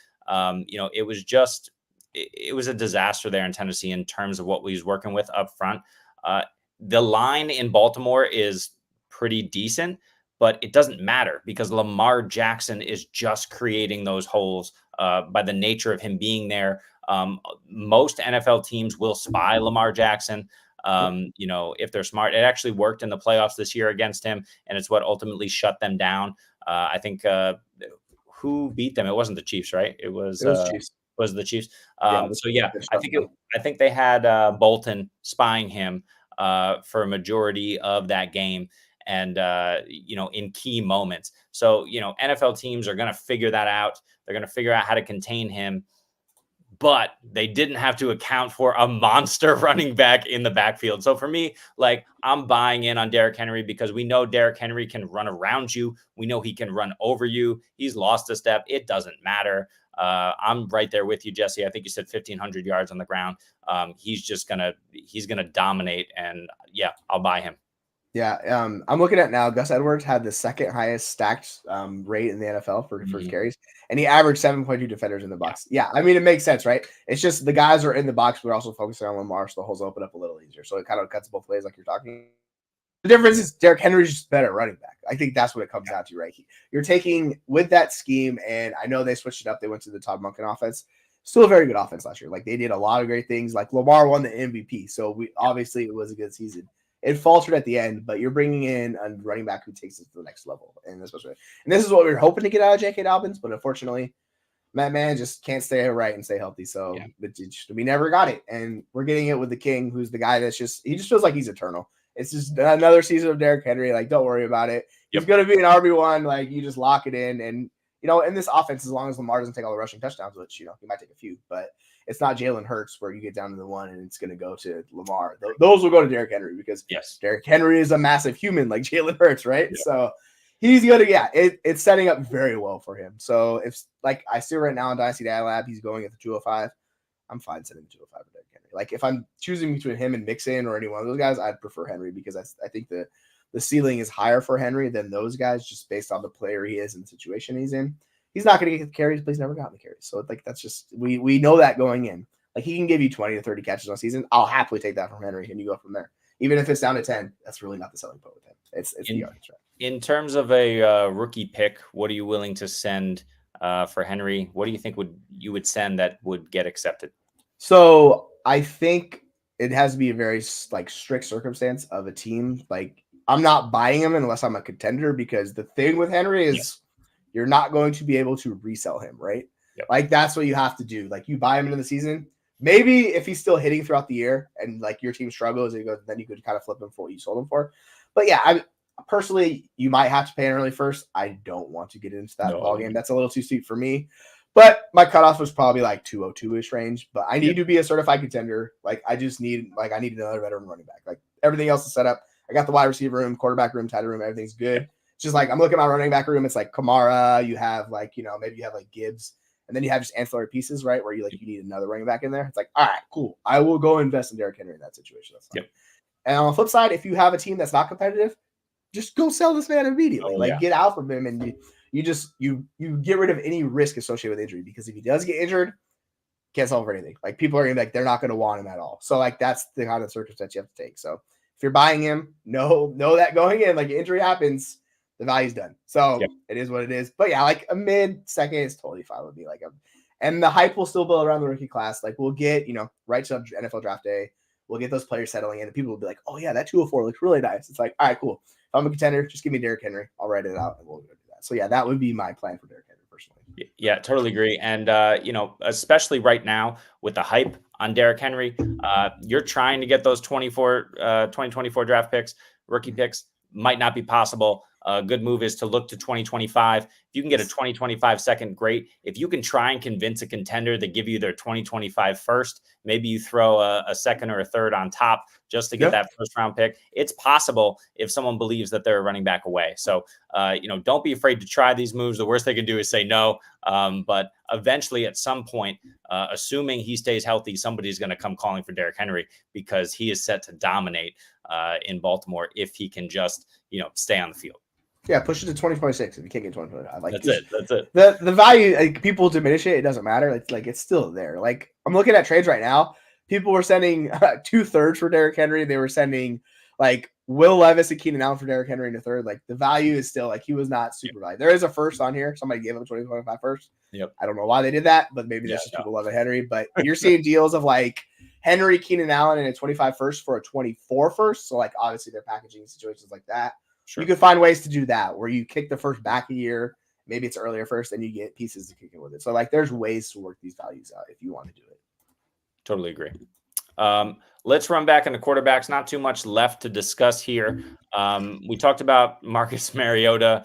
It was a disaster there in Tennessee in terms of what we was working with up front. The line in Baltimore is pretty decent, but it doesn't matter because Lamar Jackson is just creating those holes by the nature of him being there. Most NFL teams will spy Lamar Jackson. If they're smart. It actually worked in the playoffs this year against him, and it's what ultimately shut them down. I think who beat them? It wasn't the Chiefs, right? It was Chiefs. Was the Chiefs. I think they had Bolton spying him for a majority of that game. And, in key moments. So, NFL teams are going to figure that out. They're going to figure out how to contain him. But they didn't have to account for a monster running back in the backfield. So for me, like, I'm buying in on Derrick Henry because we know Derrick Henry can run around you. We know he can run over you. He's lost a step. It doesn't matter. I'm right there with you, Jesse. I think you said 1,500 yards on the ground. He's going to dominate. And yeah, I'll buy him. Yeah, I'm looking at now. Gus Edwards had the 2nd highest stacked rate in the NFL for first carries, and he averaged 7.2 defenders in the box. Yeah, I mean, it makes sense, right? It's just the guys are in the box. We're also focusing on Lamar, so the holes open up a little easier. So it kind of cuts both ways, like you're talking. The difference is Derrick Henry's just better running back. I think that's what it comes down to, right? You're taking with that scheme, and I know they switched it up. They went to the Todd Monken offense. Still a very good offense last year. Like they did a lot of great things. Like Lamar won the MVP, so obviously it was a good season. It faltered at the end, but you're bringing in a running back who takes it to the next level. And this is what we were hoping to get out of J.K. Dobbins, but unfortunately, Matt Man just can't stay right and stay healthy. So we never got it. And we're getting it with the King, who's the guy he just feels like he's eternal. It's just another season of Derrick Henry. Like, don't worry about it. He's going to be an RB1. Like, you just lock it in. And, in this offense, as long as Lamar doesn't take all the rushing touchdowns, which, he might take a few, but it's not Jalen Hurts where you get down to the one and it's going to go to Lamar. Those will go to Derrick Henry because Derrick Henry is a massive human like Jalen Hurts, right? Yeah. So he's going to, it's setting up very well for him. So if, like I see right now in Dynasty Data Lab, he's going at the 205. I'm fine sending him 205 for Derrick Henry. Like if I'm choosing between him and Mixon or any one of those guys, I'd prefer Henry because I think the ceiling is higher for Henry than those guys just based on the player he is and the situation he's in. He's not going to get the carries, but he's never gotten the carries. So like that's just we know that going in. Like he can give you 20 to 30 catches on season. I'll happily take that from Henry, and you go from there. Even if it's down to 10, that's really not the selling point with him. It's the yardage. In terms of a rookie pick, what are you willing to send for Henry? What do you think you would send that would get accepted? So I think it has to be a very like strict circumstance of a team. Like I'm not buying him unless I'm a contender, because the thing with Henry is you're not going to be able to resell him, right? Yep. Like that's what you have to do. Like you buy him into the season. Maybe if he's still hitting throughout the year and like your team struggles, then you could kind of flip him for what you sold him for. But yeah, I personally, you might have to pay an early first. I don't want to get into that ballgame. That's a little too steep for me. But my cutoff was probably like 202-ish range. But I need to be a certified contender. Like I need another veteran running back. Like everything else is set up. I got the wide receiver room, quarterback room, tight end room. Everything's good. It's just like I'm looking at my running back room. It's like Kamara. You have like, maybe you have like Gibbs. And then you have just ancillary pieces, right? Where you need another running back in there. It's like, all right, cool. I will go invest in Derrick Henry in that situation. That's fine. Yep. And on the flip side, if you have a team that's not competitive, just go sell this man immediately. Get out from him, and you get rid of any risk associated with injury, because if he does get injured, can't solve for anything. Like people are gonna be like, they're not gonna want him at all. So like that's the kind of circumstance you have to take. So if you're buying him, know that going in, like injury happens, the value's done. So It is what it is. But yeah, like a mid-second is totally fine with me. And the hype will still build around the rookie class. Like we'll get, right to NFL draft day, we'll get those players settling in, and people will be like, oh yeah, that 204 looks really nice. It's like, all right, cool. If I'm a contender, just give me Derrick Henry. I'll write it out and we'll go do that. So yeah, that would be my plan for Derrick Henry personally. Yeah, totally agree. And especially right now with the hype on Derrick Henry, you're trying to get those 2024 draft picks, rookie picks. Might not be possible. A good move is to look to 2025. If you can get a 2025 second, great. If you can try and convince a contender to give you their 2025 first, maybe you throw a second or a third on top just to get that first round pick. It's possible if someone believes that they're running back away. So, don't be afraid to try these moves. The worst they can do is say no. But eventually at some point, assuming he stays healthy, somebody's going to come calling for Derrick Henry, because he is set to dominate in Baltimore if he can just, stay on the field. Yeah, push it to 2026 if you can't get 2025. Like That's it. The value, like people diminish it. It doesn't matter. It's like it's still there. Like I'm looking at trades right now. People were sending 2/3 for Derrick Henry. They were sending like Will Levis and Keenan Allen for Derrick Henry in a third. Like the value is still like he was not super valued. There is a first on here. Somebody gave him a 2025 first. Yep. I don't know why they did that, but maybe there's just people love Henry. But you're seeing deals of like Henry, Keenan Allen, and a 25 first for a 24 first. So like obviously they're packaging situations like that. Sure. You could find ways to do that where you kick the first back a year. Maybe it's earlier first, and you get pieces to kick in with it. So like there's ways to work these values out if you want to do it. Totally agree. Let's run back into quarterbacks. Not too much left to discuss here. We talked about Marcus Mariota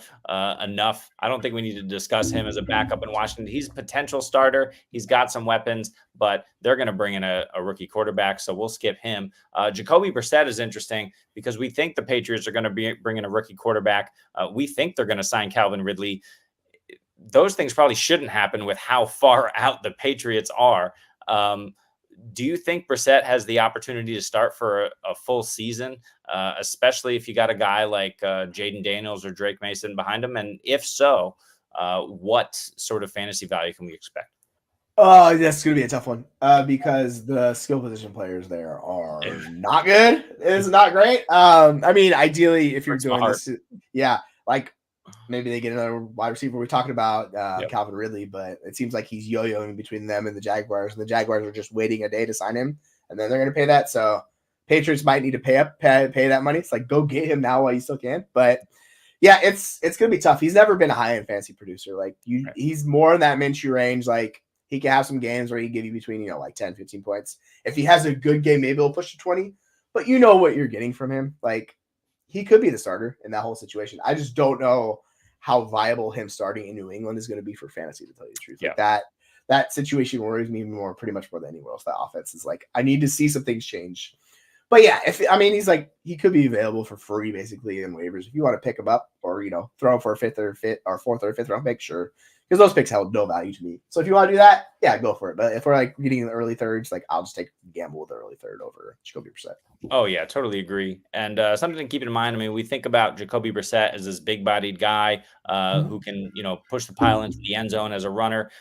enough. I don't think we need to discuss him as a backup in Washington. He's a potential starter. He's got some weapons, but they're going to bring in a rookie quarterback, so we'll skip him. Jacoby Brissett is interesting because we think the Patriots are going to be bringing a rookie quarterback. We think they're going to sign Calvin Ridley. Those things probably shouldn't happen with how far out the Patriots are. Do you think Brissett has the opportunity to start for a full season, especially if you got a guy like Jaden Daniels or Drake Mason behind him? And if so, what sort of fantasy value can we expect? Oh, that's going to be a tough one because the skill position players there are not good. It's not great. I mean, ideally, if you're doing this, like maybe they get another wide receiver. We're talking about Calvin Ridley, but it seems like he's yo-yoing between them and the Jaguars. And the Jaguars are just waiting a day to sign him, and then they're going to pay that. So Patriots might need to pay that money. It's like, go get him now while you still can. But yeah, it's going to be tough. He's never been a high-end fantasy producer. Like he's more in that Minshew range. Like he can have some games where he can give you between, like 10, 15 points. If he has a good game, maybe he'll push to 20. But you know what you're getting from him. Like he could be the starter in that whole situation. I just don't know how viable him starting in New England is going to be for fantasy, to tell you the truth. Yeah. Like that situation worries me pretty much more than anywhere else. That offense is like, I need to see some things change. But yeah, he could be available for free basically in waivers. If you want to pick him up or, throw him for a fourth or fifth round pick, sure. because those picks held no value to me. So if you want to do that, yeah, go for it. But if we're like getting in the early thirds, like I'll just take a gamble with the early third over Jacoby Brissett. Oh yeah, totally agree. And something to keep in mind. I mean, we think about Jacoby Brissett as this big-bodied guy who can, push the pile into the end zone as a runner.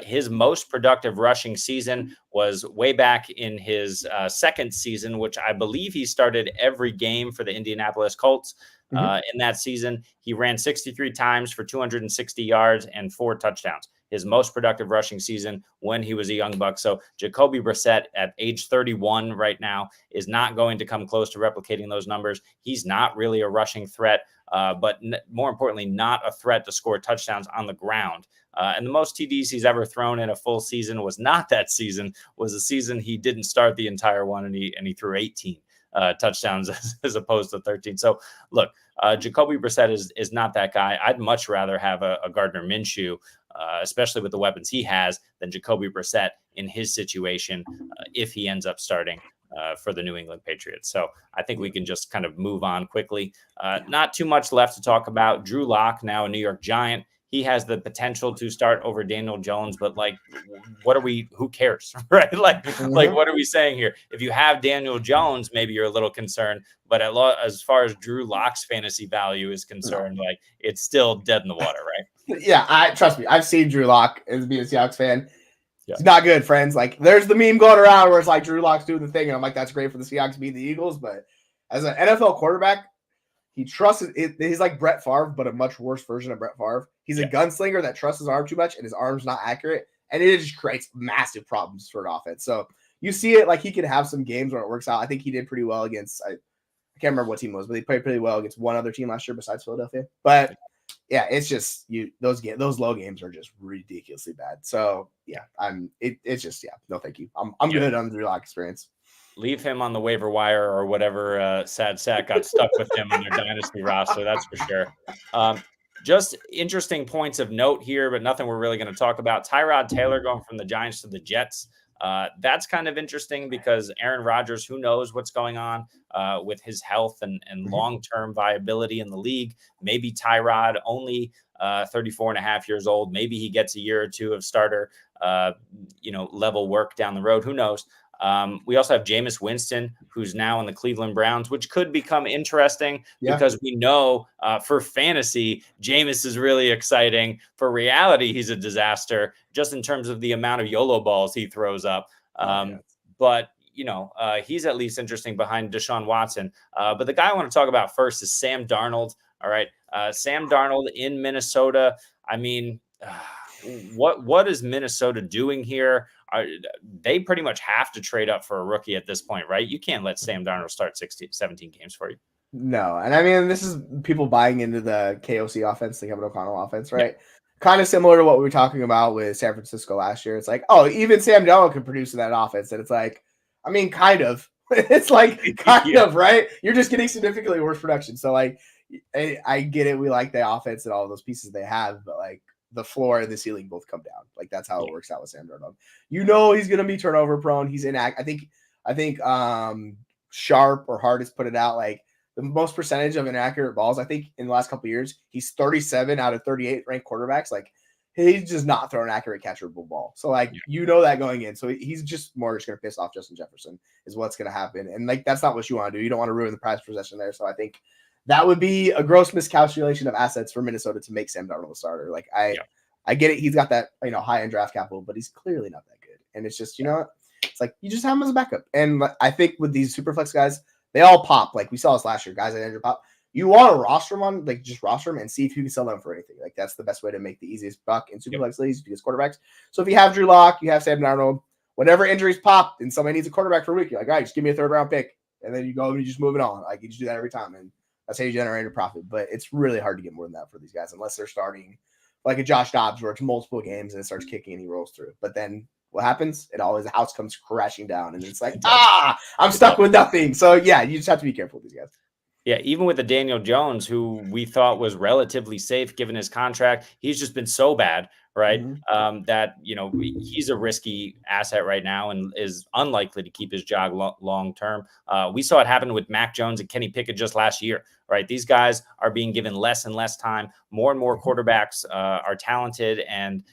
His most productive rushing season was way back in his second season, which I believe he started every game for the Indianapolis Colts. In that season, he ran 63 times for 260 yards and 4 touchdowns. His most productive rushing season when he was a young buck. So Jacoby Brissett at age 31 right now is not going to come close to replicating those numbers. He's not really a rushing threat, but more importantly, not a threat to score touchdowns on the ground. And the most TDs he's ever thrown in a full season was not that season, was a season he didn't start the entire one, and he threw 18 touchdowns as opposed to 13. So look, Jacoby Brissett is not that guy. I'd much rather have a Gardner Minshew, especially with the weapons he has, than Jacoby Brissett in his situation if he ends up starting for the New England Patriots. So I think we can just kind of move on quickly. Not too much left to talk about. Drew Lock, now a New York Giant. He has the potential to start over Daniel Jones, but who cares, right? Like what are we saying here? If you have Daniel Jones, maybe you're a little concerned, but as far as Drew Lock's fantasy value is concerned, it's still dead in the water, right? Yeah, trust me, I've seen Drew Lock as being a Seahawks fan. Yeah. It's not good, friends. Like, there's the meme going around where it's like Drew Lock's doing the thing, and I'm like, that's great for the Seahawks beating the Eagles, but as an NFL quarterback, he trusts it. He's like Brett Favre, but a much worse version of Brett Favre. He's a gunslinger that trusts his arm too much, and his arm's not accurate, and it just creates massive problems for an offense. So you see it, like, he could have some games where it works out. I think he did pretty well against, I can't remember what team it was, but he played pretty well against one other team last year besides Philadelphia. But yeah, it's just those low games are just ridiculously bad. So yeah, it's just no, thank you. I'm good on the Drew Lock experience. Leave him on the waiver wire or whatever sad sack got stuck with him on their dynasty roster. That's for sure. Just interesting points of note here, but nothing we're really going to talk about. Tyrod Taylor going from the Giants to the Jets. That's kind of interesting because Aaron Rodgers, who knows what's going on with his health and long-term viability in the league. Maybe Tyrod only 34 and a half years old. Maybe he gets a year or two of starter, level work down the road. Who knows? We also have Jameis Winston, who's now in the Cleveland Browns, which could become interesting because we know for fantasy, Jameis is really exciting. For reality, he's a disaster just in terms of the amount of YOLO balls he throws up. But he's at least interesting behind Deshaun Watson. But the guy I want to talk about first is Sam Darnold. All right. Sam Darnold in Minnesota. I mean, what is Minnesota doing here? They pretty much have to trade up for a rookie at this point, right? You can't let Sam Darnold start 17 games for you. No. And I mean, this is people buying into the KOC offense, the Kevin O'Connell offense, right? Yeah. Kind of similar to what we were talking about with San Francisco last year. It's like, oh, even Sam Darnold can produce in that offense. And it's like, I mean, kind of. It's like kind of, right? You're just getting significantly worse production. So, like, I get it. We like the offense and all those pieces they have, but like, the floor and the ceiling both come down. Like, that's how it works out with Sam Darnold. He's going to be turnover prone. He's I think Sharp or Hart has put it out, like, the most percentage of inaccurate balls, I think, in the last couple of years, he's 37 out of 38 ranked quarterbacks. Like, he's just not throwing an accurate catcherable ball. So, like, that going in. So he's just going to piss off Justin Jefferson is what's going to happen. And, like, that's not what you want to do. You don't want to ruin the prize possession there. So I think that would be a gross miscalculation of assets for Minnesota to make Sam Darnold a starter. Like, I get it. He's got that, high-end draft capital, but he's clearly not that good. And it's just, it's like you just have him as a backup. And I think with these Superflex guys, they all pop. Like, we saw this last year. Guys like Andrew Pop. You want to roster them just roster them and see if you can sell them for anything. Like, that's the best way to make the easiest buck in Superflex leagues because quarterbacks. So if you have Drew Lock, you have Sam Darnold, whenever injuries pop and somebody needs a quarterback for a week, you're like, all right, just give me a third-round pick. And then you go and you just move it on. Like, you just do that every time. And that's how you generate a profit. But it's really hard to get more than that for these guys unless they're starting like a Josh Dobbs where it's multiple games and it starts kicking and he rolls through. But then what happens? The house comes crashing down and it's like, I'm stuck with nothing. So, yeah, you just have to be careful with these guys. Yeah, even with the Daniel Jones, who we thought was relatively safe given his contract, he's just been so bad, right? That, he's a risky asset right now and is unlikely to keep his job long term. We saw it happen with Mac Jones and Kenny Pickett just last year. right? These guys are being given less and less time. More and more quarterbacks are talented and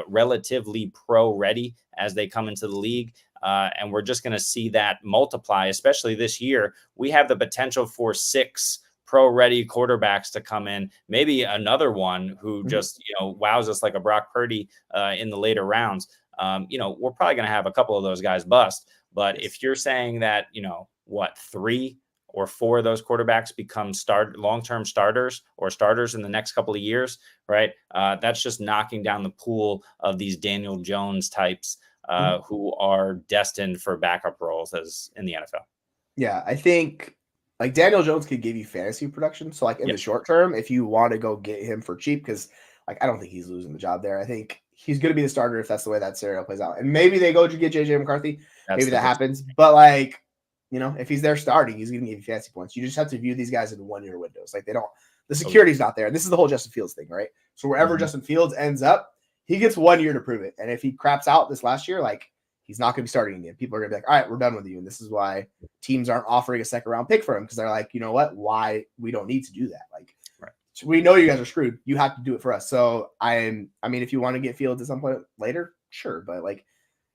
relatively pro ready as they come into the league. And we're just going to see that multiply, especially this year. We have the potential for 6 pro-ready quarterbacks to come in, maybe another one who just, wows us like a Brock Purdy in the later rounds. We're probably going to have a couple of those guys bust. But if you're saying that, 3 or 4 of those quarterbacks become long-term starters or starters in the next couple of years, right? That's just knocking down the pool of these Daniel Jones types who are destined for backup roles as in the NFL. Yeah, I think like Daniel Jones could give you fantasy production. So like in the short term, if you want to go get him for cheap, because like I don't think he's losing the job there. I think he's going to be the starter if that's the way that scenario plays out. And maybe they go to get JJ McCarthy. Maybe that happens. But like, if he's there starting, he's going to give you fantasy points. You just have to view these guys in 1-year windows. Like the security's not there. And this is the whole Justin Fields thing, right? So wherever Justin Fields ends up, he gets 1 year to prove it. And if he craps out this last year, like he's not going to be starting again. People are going to be like, all right, we're done with you. And this is why teams aren't offering a 2nd round pick for him. Because they're like, you know what? Why? We don't need to do that. Like, we know you guys are screwed. You have to do it for us. So I mean, if you want to get Fields at some point later, sure. But like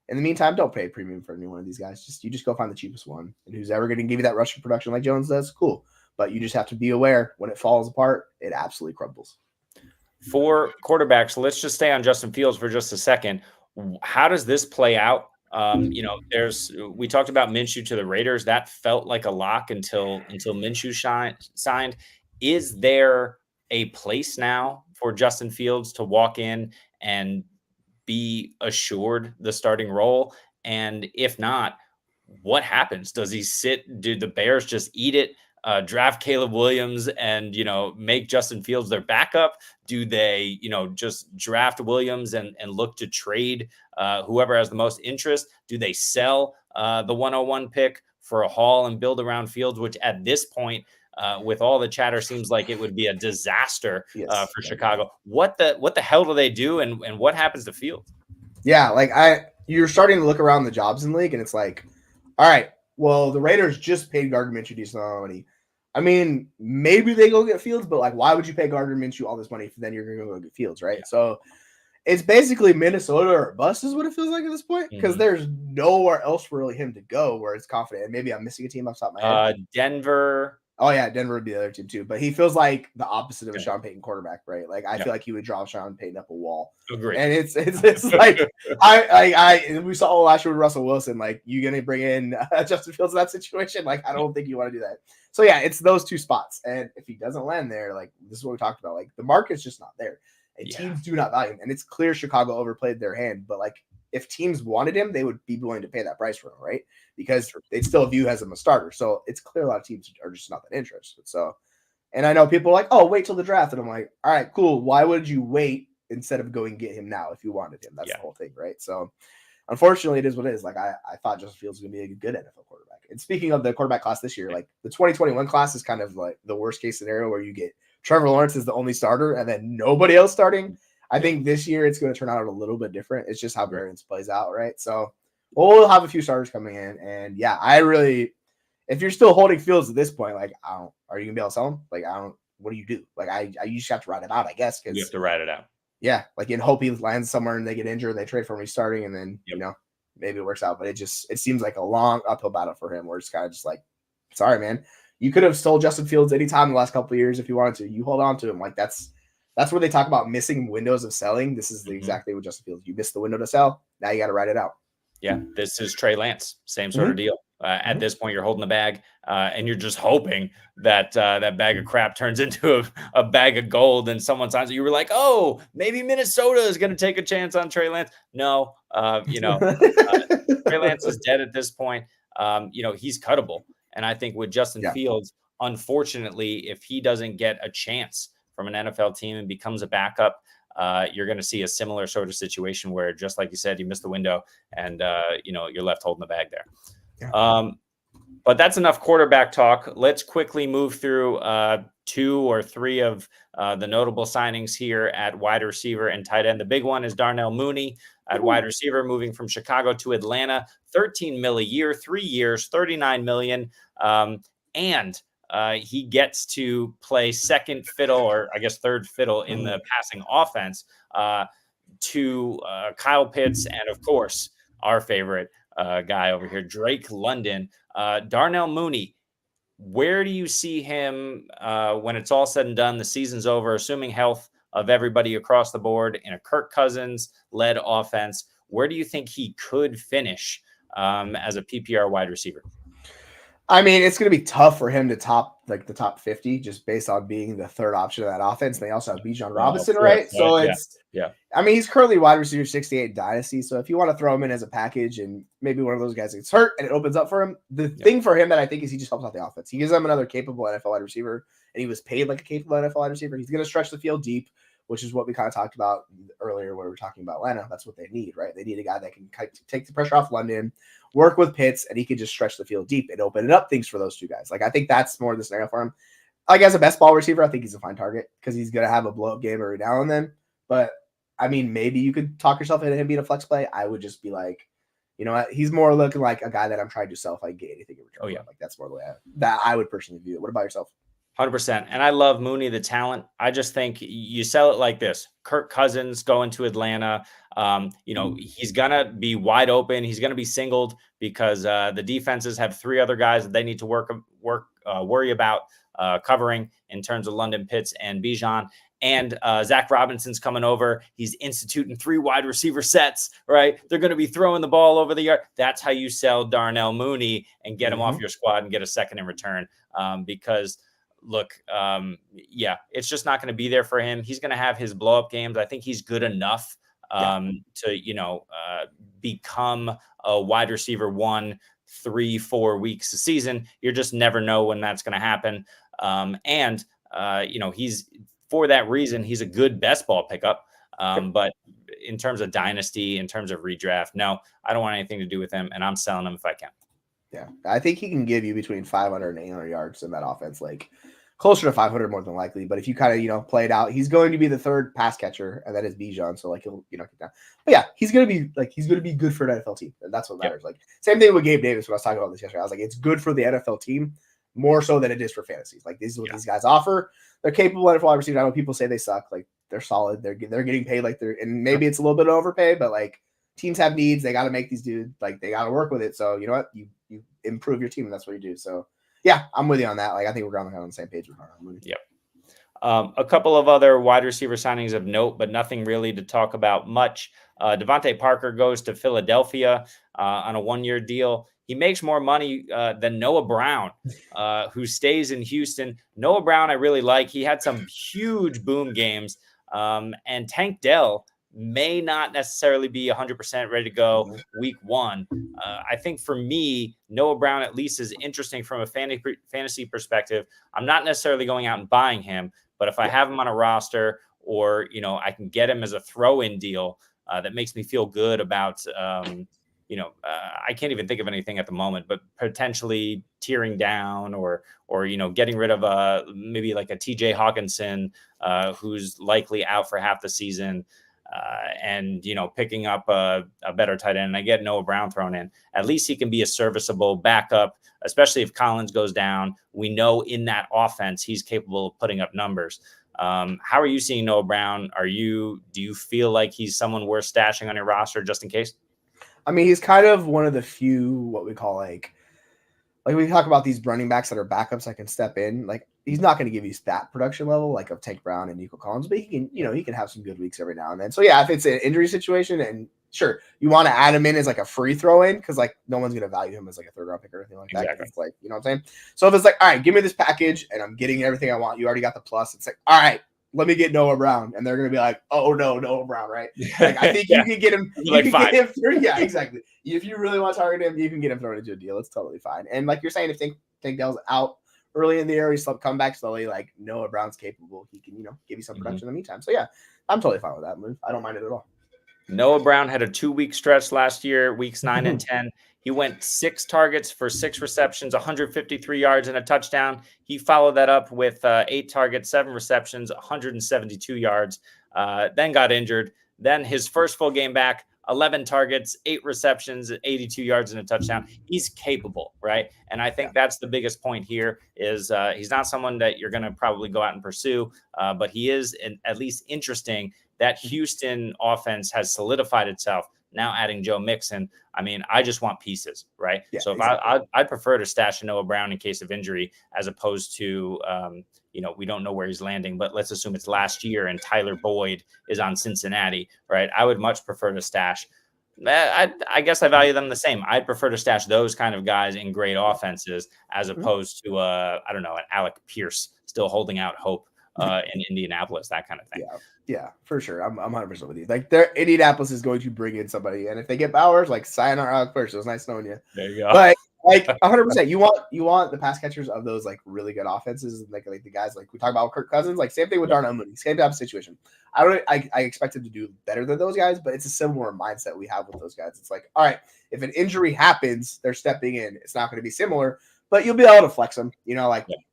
in the meantime, don't pay premium for any one of these guys. You just go find the cheapest one. And who's ever going to give you that rushing production like Jones does, cool. But you just have to be aware when it falls apart, it absolutely crumbles. For quarterbacks, let's just stay on Justin Fields for just a second. How does this play out? We talked about Minshew to the Raiders. That felt like a lock until Minshew signed. Is there a place now for Justin Fields to walk in and be assured the starting role? And if not, what happens? Does he sit? Do the Bears just eat it? Draft Caleb Williams and, make Justin Fields their backup? Do they, just draft Williams and look to trade whoever has the most interest? Do they sell the 101 pick for a haul and build around Fields, which at this point, with all the chatter, seems like it would be a disaster for Chicago? What the hell do they do? And what happens to Fields? Yeah, like you're starting to look around the jobs in the league and it's like, all right, well, the Raiders just paid Gardner Minshew decent amount of money. I mean, maybe they go get Fields, but like, why would you pay Gardner Minshew all this money if then you're going to go get Fields, right? Yeah. So it's basically Minnesota or bust is what it feels like at this point because there's nowhere else for really him to go where it's confident. And maybe I'm missing a team off the top of my head. Denver. Oh, yeah, Denver would be the other team too. But he feels like the opposite of a Sean Payton quarterback, right? Like I feel like he would draw Sean Payton up a wall. Agreed. And it's like we saw last year with Russell Wilson. Like you gonna bring in Justin Fields in that situation? Like I don't think you want to do that. So yeah, it's those 2 spots. And if he doesn't land there, like this is what we talked about. Like the market's just not there, and teams do not value him. And it's clear Chicago overplayed their hand. But like if teams wanted him, they would be willing to pay that price for him, right? Because they'd still view him as a starter. So it's clear a lot of teams are just not that interested. So, and I know people are like, oh, wait till the draft. And I'm like, all right, cool. Why would you wait instead of going and get him now if you wanted him? That's the whole thing, right? So unfortunately, it is what it is. Like I thought Justin Fields was going to be a good NFL quarterback. And speaking of the quarterback class this year, like the 2021 class is kind of like the worst case scenario where you get Trevor Lawrence is the only starter and then nobody else starting. I think this year it's going to turn out a little bit different. It's just how variance plays out, right? So we'll have a few starters coming in. And yeah, if you're still holding Fields at this point, like, are you going to be able to sell him? Like, what do you do? Like, you just have to ride it out, I guess. You have to ride it out. Yeah. Like in hope he lands somewhere and they get injured, they trade for him restarting and then, maybe it works out. But it seems like a long uphill battle for him where it's kind of just like, sorry, man, you could have sold Justin Fields anytime in the last couple of years if you wanted to. You hold on to him. Like that's where they talk about missing windows of selling. This is exactly what Justin Fields. You missed the window to sell. Now you got to ride it out. Yeah, this is Trey Lance. Same sort of deal. At this point, you're holding the bag, and you're just hoping that that bag of crap turns into a bag of gold, and someone signs it. You were like, oh, maybe Minnesota is going to take a chance on Trey Lance. No, Trey Lance is dead at this point. He's cuttable, and I think with Justin Fields, unfortunately, if he doesn't get a chance from an NFL team and becomes a backup, you're going to see a similar sort of situation where, just like you said, you missed the window and, you're left holding the bag there. Yeah. But that's enough quarterback talk. Let's quickly move through 2 or 3 of the notable signings here at wide receiver and tight end. The big one is Darnell Mooney at wide receiver, moving from Chicago to Atlanta, $13 million a year, 3 years, $39 million. And he gets to play second fiddle, or I guess third fiddle in the passing offense to Kyle Pitts, and of course, our favorite guy over here, Drake London. Darnell Mooney, where do you see him when it's all said and done, the season's over, assuming health of everybody across the board in a Kirk Cousins-led offense? Where do you think he could finish as a PPR wide receiver? I mean, it's going to be tough for him to top the top 50 just based on being the third option of that offense. And they also have Bijan Robinson, right? So yeah. I mean, he's currently wide receiver 68 Dynasty. So if you want to throw him in as a package and maybe one of those guys gets hurt and it opens up for him, the thing for him that I think is he just helps out the offense. He gives them another capable NFL wide receiver, and he was paid like a capable NFL wide receiver. He's going to stretch the field deep, which is what we kind of talked about earlier when we were talking about Atlanta. That's what they need, right? They need a guy that can take the pressure off London, work with Pitts, and he can just stretch the field deep and open it up things for those two guys. Like, I think that's more the scenario for him. Like, as a best ball receiver, I think he's a fine target because he's going to have a blow-up game every now and then. But, I mean, maybe you could talk yourself into him being a flex play. I would just be like, you know what? He's more looking like a guy that I'm trying to sell if I get anything in return. Oh, yeah. Like, that's more the way that I would personally view it. What about yourself? 100%. And I love Mooney, the talent. I just think you sell it like this. Kirk Cousins going to Atlanta. He's going to be wide open. He's going to be singled because the defenses have three other guys that they need to worry about covering in terms of London, Pitts, and Bijan. And Zach Robinson's coming over. He's instituting 3 wide receiver sets, right? They're going to be throwing the ball over the yard. That's how you sell Darnell Mooney and get him off your squad and get a second in return because – look, it's just not going to be there for him. He's going to have his blow up games. I think he's good enough to, become a wide receiver 1, 3, 4 weeks a season. You just never know when that's going to happen. He's for that reason, he's a good best ball pickup. But in terms of dynasty, in terms of redraft, no, I don't want anything to do with him, and I'm selling him if I can. Yeah, I think he can give you between 500 and 800 yards in that offense, like closer to 500 more than likely. But if you kind of, play it out, he's going to be the third pass catcher, and that is Bijan. So he'll, get down. But yeah, he's going to be good for an NFL team. And that's what matters. Like, same thing with Gabe Davis when I was talking about this yesterday. I was like, it's good for the NFL team more so than it is for fantasies. Like, this is what these guys offer. They're capable NFL wide receivers. I know people say they suck. Like, they're solid. They're getting paid and maybe it's a little bit overpaid, but like, teams have needs. They got to make these dudes, like, they got to work with it. So you know what? You improve your team, and that's what you do. So yeah, I'm with you on that. Like, I think we're on the same page with Darnell. Yep. A couple of other wide receiver signings of note, but nothing really to talk about much. Devontae Parker goes to Philadelphia on a 1-year deal. He makes more money than Noah Brown, who stays in Houston. Noah Brown, I really like. He had some huge boom games. And Tank Dell may not necessarily be 100% ready to go week 1. I think for me, Noah Brown at least is interesting from a fantasy perspective. I'm not necessarily going out and buying him, but if I have him on a roster or, I can get him as a throw-in deal that makes me feel good about, I can't even think of anything at the moment, but potentially tearing down or getting rid of maybe like a TJ Hawkinson who's likely out for half the season. And picking up a better tight end, and I get Noah Brown thrown in. At least he can be a serviceable backup, especially if Collins goes down. We know in that offense he's capable of putting up numbers. How are you seeing Noah Brown? Do you feel like he's someone worth stashing on your roster just in case? I mean, he's kind of one of the few what we call like we talk about these running backs that are backups that can step in. Like, he's not going to give you that production level like of Tank Brown and Nico Collins, but he can, he can have some good weeks every now and then. So yeah, if it's an injury situation, and sure, you want to add him in as like a free throw in because like no one's going to value him as like a 3rd round pick or anything like that. Exactly. It's like, you know what I'm saying? So if it's like, all right, give me this package and I'm getting everything I want. You already got the plus. It's like, all right, let me get Noah Brown, and they're going to be like, oh no, Noah Brown, right? Like, I think you can get him. You can get him through. Yeah, exactly. If you really want to target him, you can get him thrown into a deal. It's totally fine. And like you're saying, if Tank Dell's out early in the year, he's come back slowly. Like, Noah Brown's capable. He can, give you some production in the meantime. So yeah, I'm totally fine with that move. I don't mind it at all. Noah Brown had a 2-week stretch last year, weeks 9 and 10. He went 6 targets for 6 receptions, 153 yards and a touchdown. He followed that up with 8 targets, 7 receptions, 172 yards, then got injured. Then his first full game back, 11 targets, 8 receptions, 82 yards and a touchdown. He's capable, right? And I think that's the biggest point here is he's not someone that you're going to probably go out and pursue, but he is at least interesting. That Houston offense has solidified itself. Now adding Joe Mixon, I mean, I just want pieces, right? Yeah, so if exactly. I'd prefer to stash Noah Brown in case of injury as opposed to, we don't know where he's landing, but let's assume it's last year and Tyler Boyd is on Cincinnati, right? I would much prefer to stash. I guess I value them the same. I'd prefer to stash those kind of guys in great offenses as opposed to, I don't know, an Alec Pierce still holding out hope in Indianapolis, that kind of thing. Yeah, for sure. I'm 100% with you. Like, Indianapolis is going to bring in somebody, and if they get Bowers, like, sayonara Alec Pierce. It was nice knowing you. There you go. But like 100%, you want the pass catchers of those like really good offenses, like the guys like we talk about Kirk Cousins. Like same thing with Darnell Mooney, same type of situation. I expect him to do better than those guys, but it's a similar mindset we have with those guys. It's like, all right, if an injury happens, they're stepping in. It's not going to be similar, but you'll be able to flex them.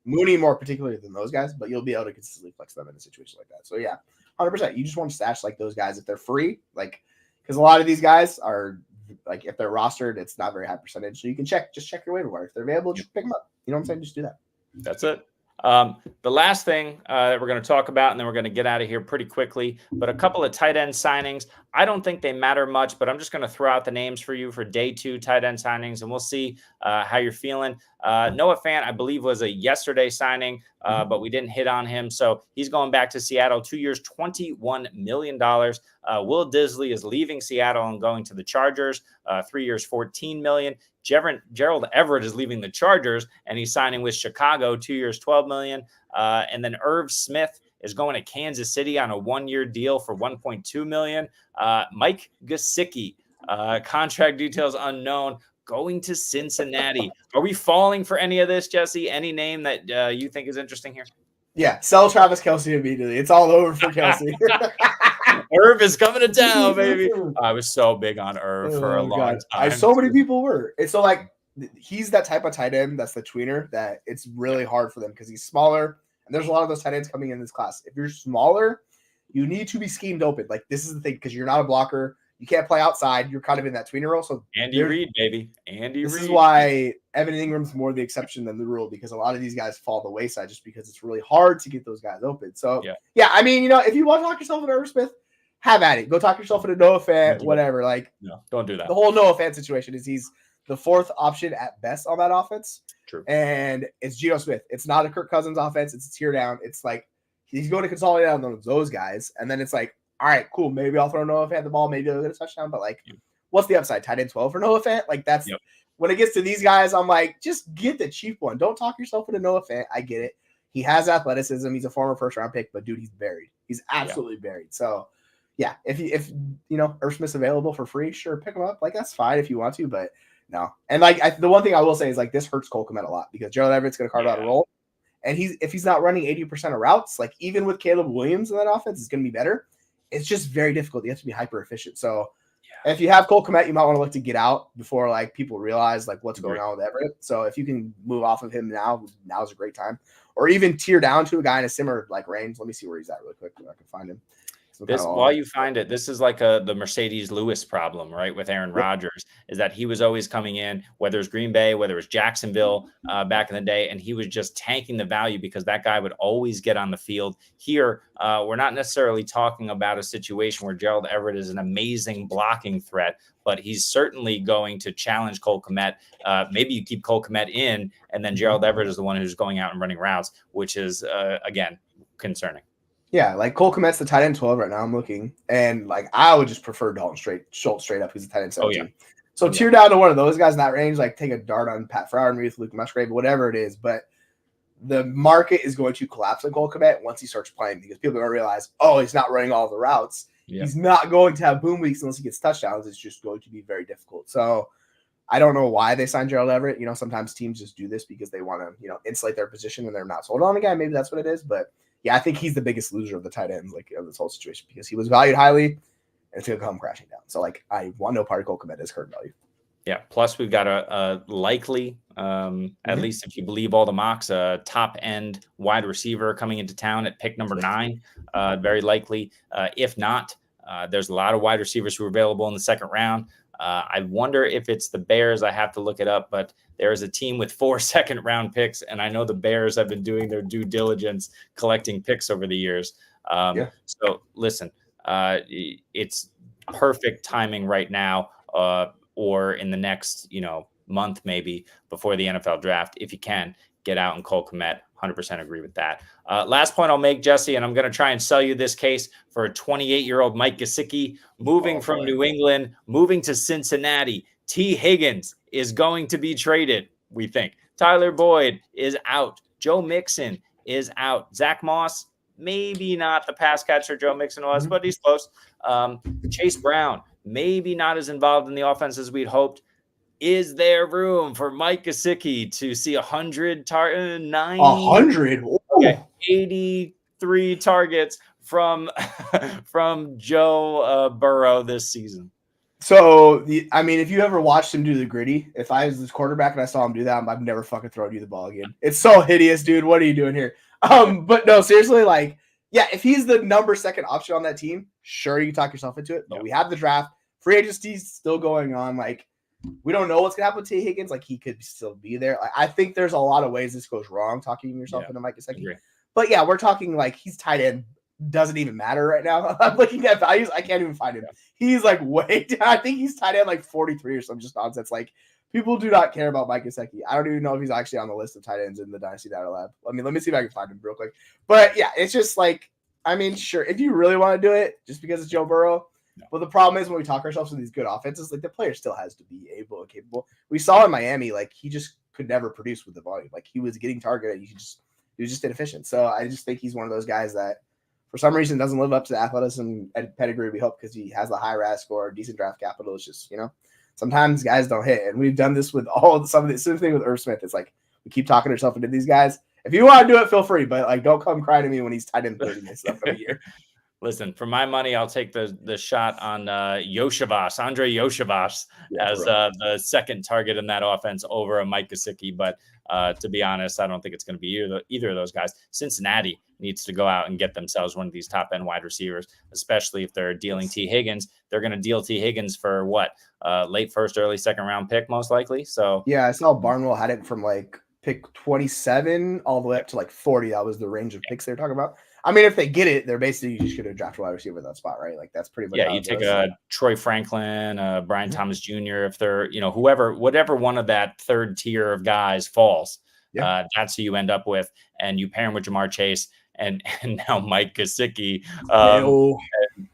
Mooney more particularly than those guys, but you'll be able to consistently flex them in a situation like that. So yeah, 100%. You just want to stash like those guys if they're free, like because a lot of these guys are. Like if they're rostered, it's not very high percentage. So you can check your waiver wire. If they're available, just pick them up. You know what I'm saying? Just do that. That's it. The last thing that we're going to talk about, and then we're going to get out of here pretty quickly, but a couple of tight end signings. I don't think they matter much, but I'm just going to throw out the names for you for day 2 tight end signings, and we'll see how you're feeling. Noah Fant, I believe, was a yesterday signing, but we didn't hit on him. So he's going back to Seattle, 2 years, $21 million. Will Disley is leaving Seattle and going to the Chargers, 3 years, $14 million. Gerald Everett is leaving the Chargers and he's signing with Chicago, 2 years, $12 million. And then Irv Smith is going to Kansas City on a 1-year deal for $1.2 million. Mike Gesicki, contract details unknown, going to Cincinnati. Are we falling for any of this, Jesse? Any name that you think is interesting here? Yeah, sell Travis Kelce immediately. It's all over for Kelce. Irv is coming to town, baby. I was so big on Irv for a long time. So many people were. It's so like he's that type of tight end that's the tweener that it's really hard for them because he's smaller. And there's a lot of those tight ends coming in this class. If you're smaller, you need to be schemed open. Like this is the thing because you're not a blocker. You can't play outside. You're kind of in that tweener role. So Andy Reid, baby. This is why Evan Ingram's more the exception than the rule because a lot of these guys fall the wayside just because it's really hard to get those guys open. So yeah, I mean, if you want to talk yourself into Irv Smith, have at it. Go talk yourself into Noah Fant, whatever. Like, no, don't do that. The whole Noah Fant situation is he's the 4th option at best on that offense. True. And it's Geno Smith. It's not a Kirk Cousins offense. It's a tear down. It's like he's going to consolidate on those guys. And then it's like, all right, cool. Maybe I'll throw Noah Fant the ball. Maybe I'll get a touchdown. But like, what's the upside? Tight end 12 for Noah Fant? Like that's when it gets to these guys, I'm like, just get the cheap one. Don't talk yourself into Noah Fant. I get it. He has athleticism. He's a former 1st-round pick, but dude, he's buried. He's absolutely buried. So yeah, if Irv Smith's available for free, sure, pick him up. Like that's fine if you want to, but no. And like the one thing I will say is like this hurts Cole Kmet a lot because Gerald Everett's going to carve out a role, and if he's not running 80% of routes, like even with Caleb Williams in that offense, it's going to be better. It's just very difficult. You have to be hyper efficient. So if you have Cole Kmet, you might want to look to get out before like people realize like what's going on with Everett. So if you can move off of him now is a great time, or even tier down to a guy in a similar like range. Let me see where he's at really quick. If I can find him. While you find it, this is like the Mercedes Lewis problem, right? With Aaron Rodgers, is that he was always coming in, whether it's Green Bay, whether it was Jacksonville back in the day, and he was just tanking the value because that guy would always get on the field. Here, we're not necessarily talking about a situation where Gerald Everett is an amazing blocking threat, but he's certainly going to challenge Cole Kmet. Maybe you keep Cole Kmet in, and then Gerald Everett is the one who's going out and running routes, which is, again, concerning. Yeah, like Cole Kmet's the tight end 12 right now. I'm looking, and like I would just prefer Dalton Schultz straight up. He's a tight end 17. So tier down to one of those guys in that range, like take a dart on Pat Freiermuth, Luke Musgrave, whatever it is. But the market is going to collapse on Cole Kmet once he starts playing because people are going to realize, oh, he's not running all the routes. Yeah. He's not going to have boom weeks unless he gets touchdowns. It's just going to be very difficult. So I don't know why they signed Gerald Everett. Sometimes teams just do this because they want to, insulate their position when they're not sold on a guy. Maybe that's what it is, but. Yeah, I think he's the biggest loser of the tight ends, like of this whole situation, because he was valued highly, and it's gonna come crashing down. So, like, I want no part of Cole Kmet as current value. Yeah. Plus, we've got a likely, at least if you believe all the mocks, a top end wide receiver coming into town at pick number 9. Very likely. If not, There's a lot of wide receivers who are available in the second round. I wonder if it's the Bears. I have to look it up, but there is a team with 4 second-round picks, and I know the Bears have been doing their due diligence collecting picks over the years. So listen, it's perfect timing right now, or in the next, month maybe before the NFL draft, if you can get out and Cole Kmet. 100% agree with that. Last point I'll make, Jesse, and I'm going to try and sell you this case for a 28-year-old Mike Gesicki moving from New England, moving to Cincinnati. T. Higgins is going to be traded, we think. Tyler Boyd is out. Joe Mixon is out. Zach Moss, maybe not the pass catcher Joe Mixon was, but he's close. Chase Brown, maybe not as involved in the offense as we'd hoped. Is there room for Mike Gesicki to see 100 83 targets from Joe Burrow this season? So, if you ever watched him do the gritty, if I was this quarterback and I saw him do that, I'm never fucking throwing you the ball again. It's so hideous, dude. What are you doing here? But no, seriously, if he's the number 2 option on that team, sure, you can talk yourself into it. But we have the draft. Free agency's still going on. We don't know what's going to happen with T. Higgins. He could still be there. I think there's a lot of ways this goes wrong, talking yourself into Mike Gesicki. But yeah, we're talking he's tight end. Doesn't even matter right now. I'm looking at values. I can't even find him. He's way down. I think he's tight end 43 or some just nonsense. People do not care about Mike Gesicki. I don't even know if he's actually on the list of tight ends in the Dynasty Data Lab. Let me see if I can find him real quick. But yeah, it's just sure, if you really want to do it, just because it's Joe Burrow. But the problem is when we talk ourselves to these good offenses, the player still has to be able and capable. We saw in Miami, he just could never produce with the volume. He was getting targeted. He was just inefficient. So I just think he's one of those guys that for some reason doesn't live up to the athleticism and pedigree we hope, because he has a high RAS score, decent draft capital. It's just, sometimes guys don't hit. And we've done this with some of the same thing with Irv Smith. It's we keep talking ourselves into these guys. If you want to do it, feel free. But don't come crying to me when he's tight end 30 and stuff for a year. Listen, for my money, I'll take the shot on Andrei Iosivas as the second target in that offense over a Mike Gesicki. But to be honest, I don't think it's going to be either of those guys. Cincinnati needs to go out and get themselves one of these top-end wide receivers, especially if they're dealing T. Higgins. They're going to deal T. Higgins for what? Late first, early second-round pick, most likely. So yeah, I saw Barnwell had it from pick 27 all the way up to 40. That was the range of picks they were talking about. If they get it, they're basically just going to draft a wide receiver in that spot, right? That's pretty much. Yeah, you take Troy Franklin, Brian Thomas Jr. If they're, whatever one of that third tier of guys falls, that's who you end up with, and you pair him with Jamar Chase and now Mike Gesicki.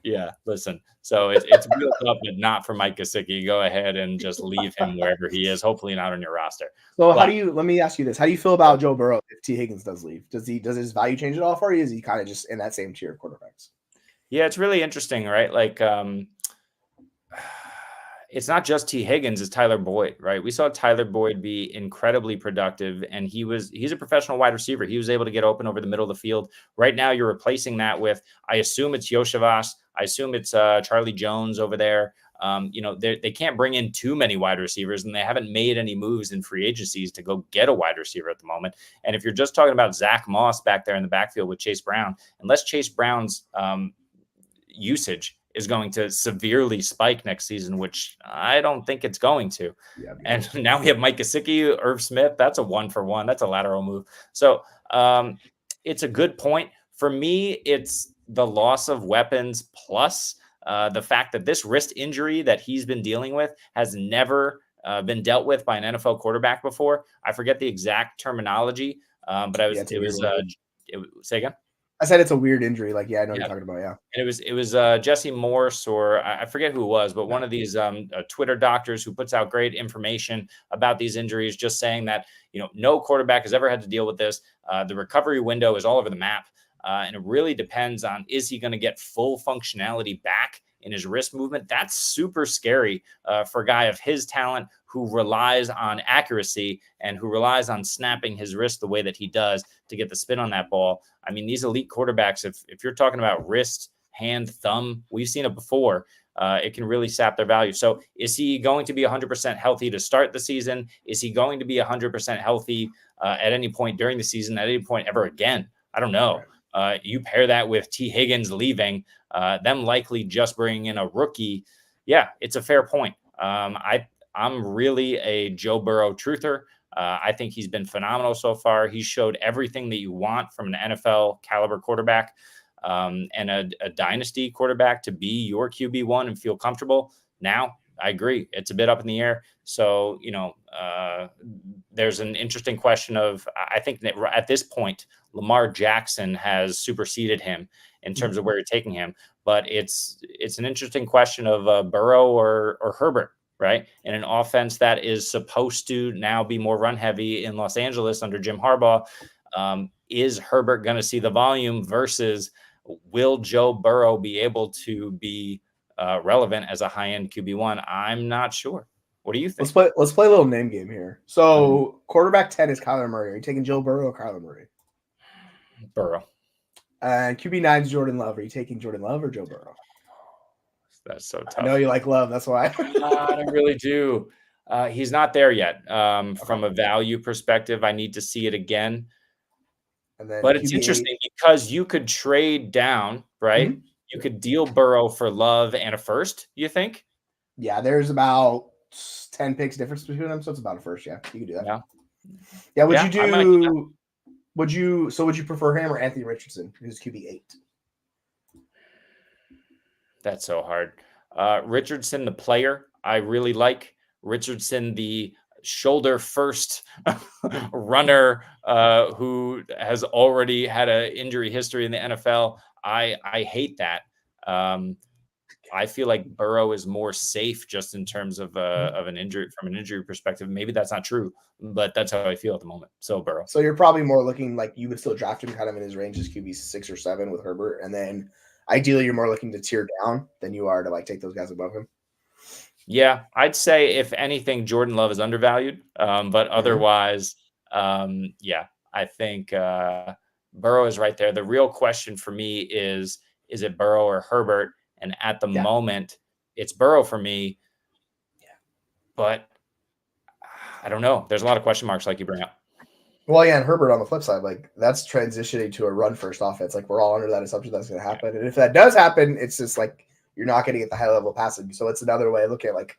Yeah, listen. So it's real tough, but not for Mike Gesicki. Go ahead and just leave him wherever he is. Hopefully not on your roster. So let me ask you this. How do you feel about Joe Burrow if T. Higgins does leave? Does his value change at all for you? Is he kind of just in that same tier of quarterbacks? Yeah, it's really interesting, right? It's not just T. Higgins, it's Tyler Boyd, right? We saw Tyler Boyd be incredibly productive, and he's a professional wide receiver. He was able to get open over the middle of the field. Right now, you're replacing that with, I assume it's Iosivas. I assume it's Charlie Jones over there. They can't bring in too many wide receivers, and they haven't made any moves in free agencies to go get a wide receiver at the moment. And if you're just talking about Zach Moss back there in the backfield with Chase Brown, unless Chase Brown's usage is going to severely spike next season, which I don't think it's going to. Yeah, and now we have Mike Gesicki, Irv Smith. That's a 1-for-1. That's a lateral move. So it's a good point. For me, it's the loss of weapons plus the fact that this wrist injury that he's been dealing with has never been dealt with by an NFL quarterback before. I forget the exact terminology, but say again? I said it's a weird injury. I know what you're talking about. Yeah. And it was Jesse Morse, or I forget who it was, but one of these Twitter doctors who puts out great information about these injuries, just saying that, no quarterback has ever had to deal with this. The recovery window is all over the map. And it really depends on, is he going to get full functionality back in his wrist movement? That's super scary for a guy of his talent who relies on accuracy and who relies on snapping his wrist the way that he does to get the spin on that ball. These elite quarterbacks, if you're talking about wrist, hand, thumb, we've seen it before. It can really sap their value. So is he going to be 100% healthy to start the season? Is he going to be 100% healthy at any point during the season, at any point ever again? I don't know. You pair that with T. Higgins leaving, them likely just bringing in a rookie. Yeah, it's a fair point. I'm really a Joe Burrow truther. I think he's been phenomenal so far. He showed everything that you want from an NFL caliber quarterback, and a dynasty quarterback to be your QB1 and feel comfortable. Now, I agree. It's a bit up in the air. So, there's an interesting question of, I think that at this point, Lamar Jackson has superseded him in terms of where you're taking him. But it's an interesting question of Burrow or Herbert, right? In an offense that is supposed to now be more run heavy in Los Angeles under Jim Harbaugh. Is Herbert going to see the volume versus will Joe Burrow be able to be relevant as a high-end QB1? I'm not sure. What do you think? Let's play a little name game here. So quarterback 10 is Kyler Murray. Are you taking Joe Burrow or Kyler Murray? Burrow. And QB9 is Jordan Love. Are you taking Jordan Love or Joe Burrow? That's so tough. I know you like Love. That's why. I really do. He's not there yet. From a value perspective, I need to see it again. But it's interesting because you could trade down, right? Mm-hmm. You could deal Burrow for Love and a first, you think? Yeah, there's about 10 picks difference between them, so it's about a first. Yeah, you could do that. Yeah. Would you prefer him or Anthony Richardson, who's QB8? That's so hard. Richardson, the player, I really like. Richardson, the shoulder first runner who has already had an injury history in the NFL. I hate that. I feel like Burrow is more safe just in terms of an injury, from an injury perspective. Maybe that's not true, but that's how I feel at the moment. So Burrow. So you're probably more looking like you would still draft him kind of in his range as QB 6 or 7 with Herbert, and then ideally you're more looking to tier down than you are to like take those guys above him. Yeah, I'd say if anything, Jordan Love is undervalued, but otherwise, yeah, I think Burrow is right there. The real question for me is it Burrow or Herbert? And at the moment, it's Burrow for me. Yeah, but I don't know. There's a lot of question marks like you bring up. Well, yeah, and Herbert on the flip side, like that's transitioning to a run-first offense. Like we're all under that assumption that's going to happen. And if that does happen, it's just like you're not going to get the high-level passing. So it's another way of looking at like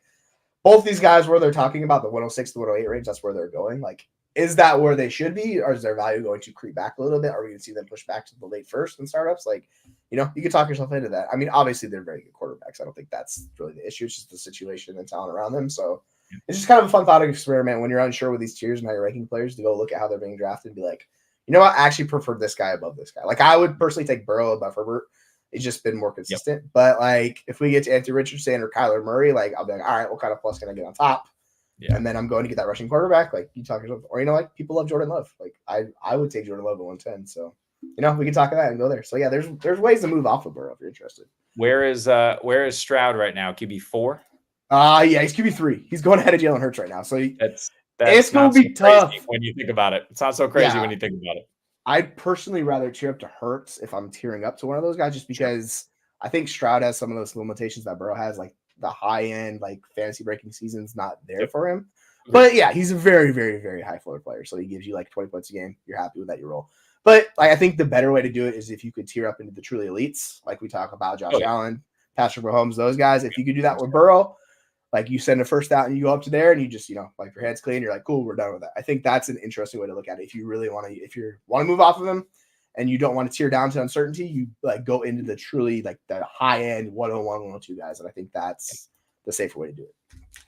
both these guys where they're talking about the 106 to 108 range. That's where they're going. Like, is that where they should be, or is their value going to creep back a little bit? Are we going to see them push back to the late first in startups? Like, you can talk yourself into that. I mean, obviously they're very good quarterbacks. I don't think that's really the issue. It's just the situation and talent around them. So it's just kind of a fun thought experiment when you're unsure with these tiers and how you're ranking players to go look at how they're being drafted and be like, you know what, I actually prefer this guy above this guy. Like I would personally take Burrow above Herbert. It's just been more consistent. Yep. But like if we get to Anthony Richardson or Kyler Murray, like I'll be like, all right, what kind of plus can I get on top? Yeah. And then I'm going to get that rushing quarterback. Like you talk yourself, or like people love Jordan Love. Like I would take Jordan Love at 110. So we can talk about that and go there. So yeah, there's ways to move off of Burrow if you're interested. Where is Stroud right now? QB4? Yeah, he's QB3. He's going ahead of Jalen Hurts right now. So that's it's going to be tough when you think about it. It's not so crazy when you think about it. I'd personally rather tier up to Hurts if I'm tiering up to one of those guys, just because I think Stroud has some of those limitations that Burrow has, like the high end, like fantasy breaking season's not there for him. But yeah, he's a very, very, very high floor player. So he gives you like 20 points a game. You're happy with that, you roll. But like, I think the better way to do it is if you could tier up into the truly elites, like we talk about Josh Allen, Patrick Mahomes, those guys. If you could do that with Burrow, like you send a first out and you go up to there and you just, like your head's clean. You're like, cool, we're done with that. I think that's an interesting way to look at it. If you really want to move off of them and you don't want to tier down to uncertainty, you like go into the truly like the high end 101, 102 guys. And I think that's the safer way to do it.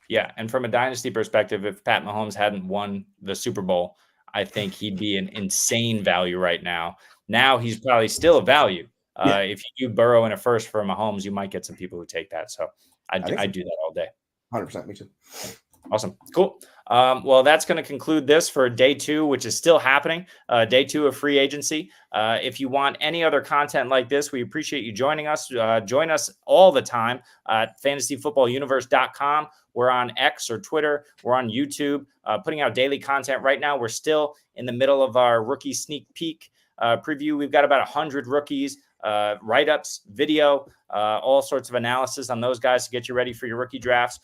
Yeah. And from a dynasty perspective, if Pat Mahomes hadn't won the Super Bowl, I think he'd be an insane value right now. Now he's probably still a value. If you do Burrow in a first for Mahomes, you might get some people who take that. So I do that all day. 100%. Me too. Awesome. Cool. Well, that's going to conclude this for day 2, which is still happening. Day 2 of free agency. If you want any other content like this, we appreciate you joining us. Join us all the time at fantasyfootballuniverse.com. We're on X or Twitter. We're on YouTube, putting out daily content right now. We're still in the middle of our rookie sneak peek preview. We've got about 100 rookies, write-ups, video, all sorts of analysis on those guys to get you ready for your rookie drafts.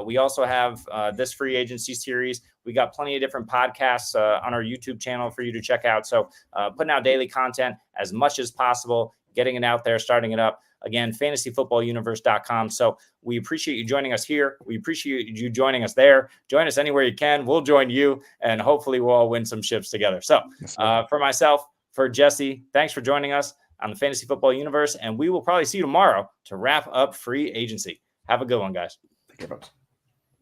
We also have this free agency series We got plenty of different podcasts on our YouTube channel for you to check out. So putting out daily content as much as possible, getting it out there, starting it up. Again, fantasyfootballuniverse.com. So we appreciate you joining us here. We appreciate you joining us there. Join us anywhere you can. We'll join you, and hopefully we'll all win some ships together. So for myself, for Jesse, thanks for joining us on the Fantasy Football Universe, and we will probably see you tomorrow to wrap up free agency. Have a good one, guys. Take care, folks.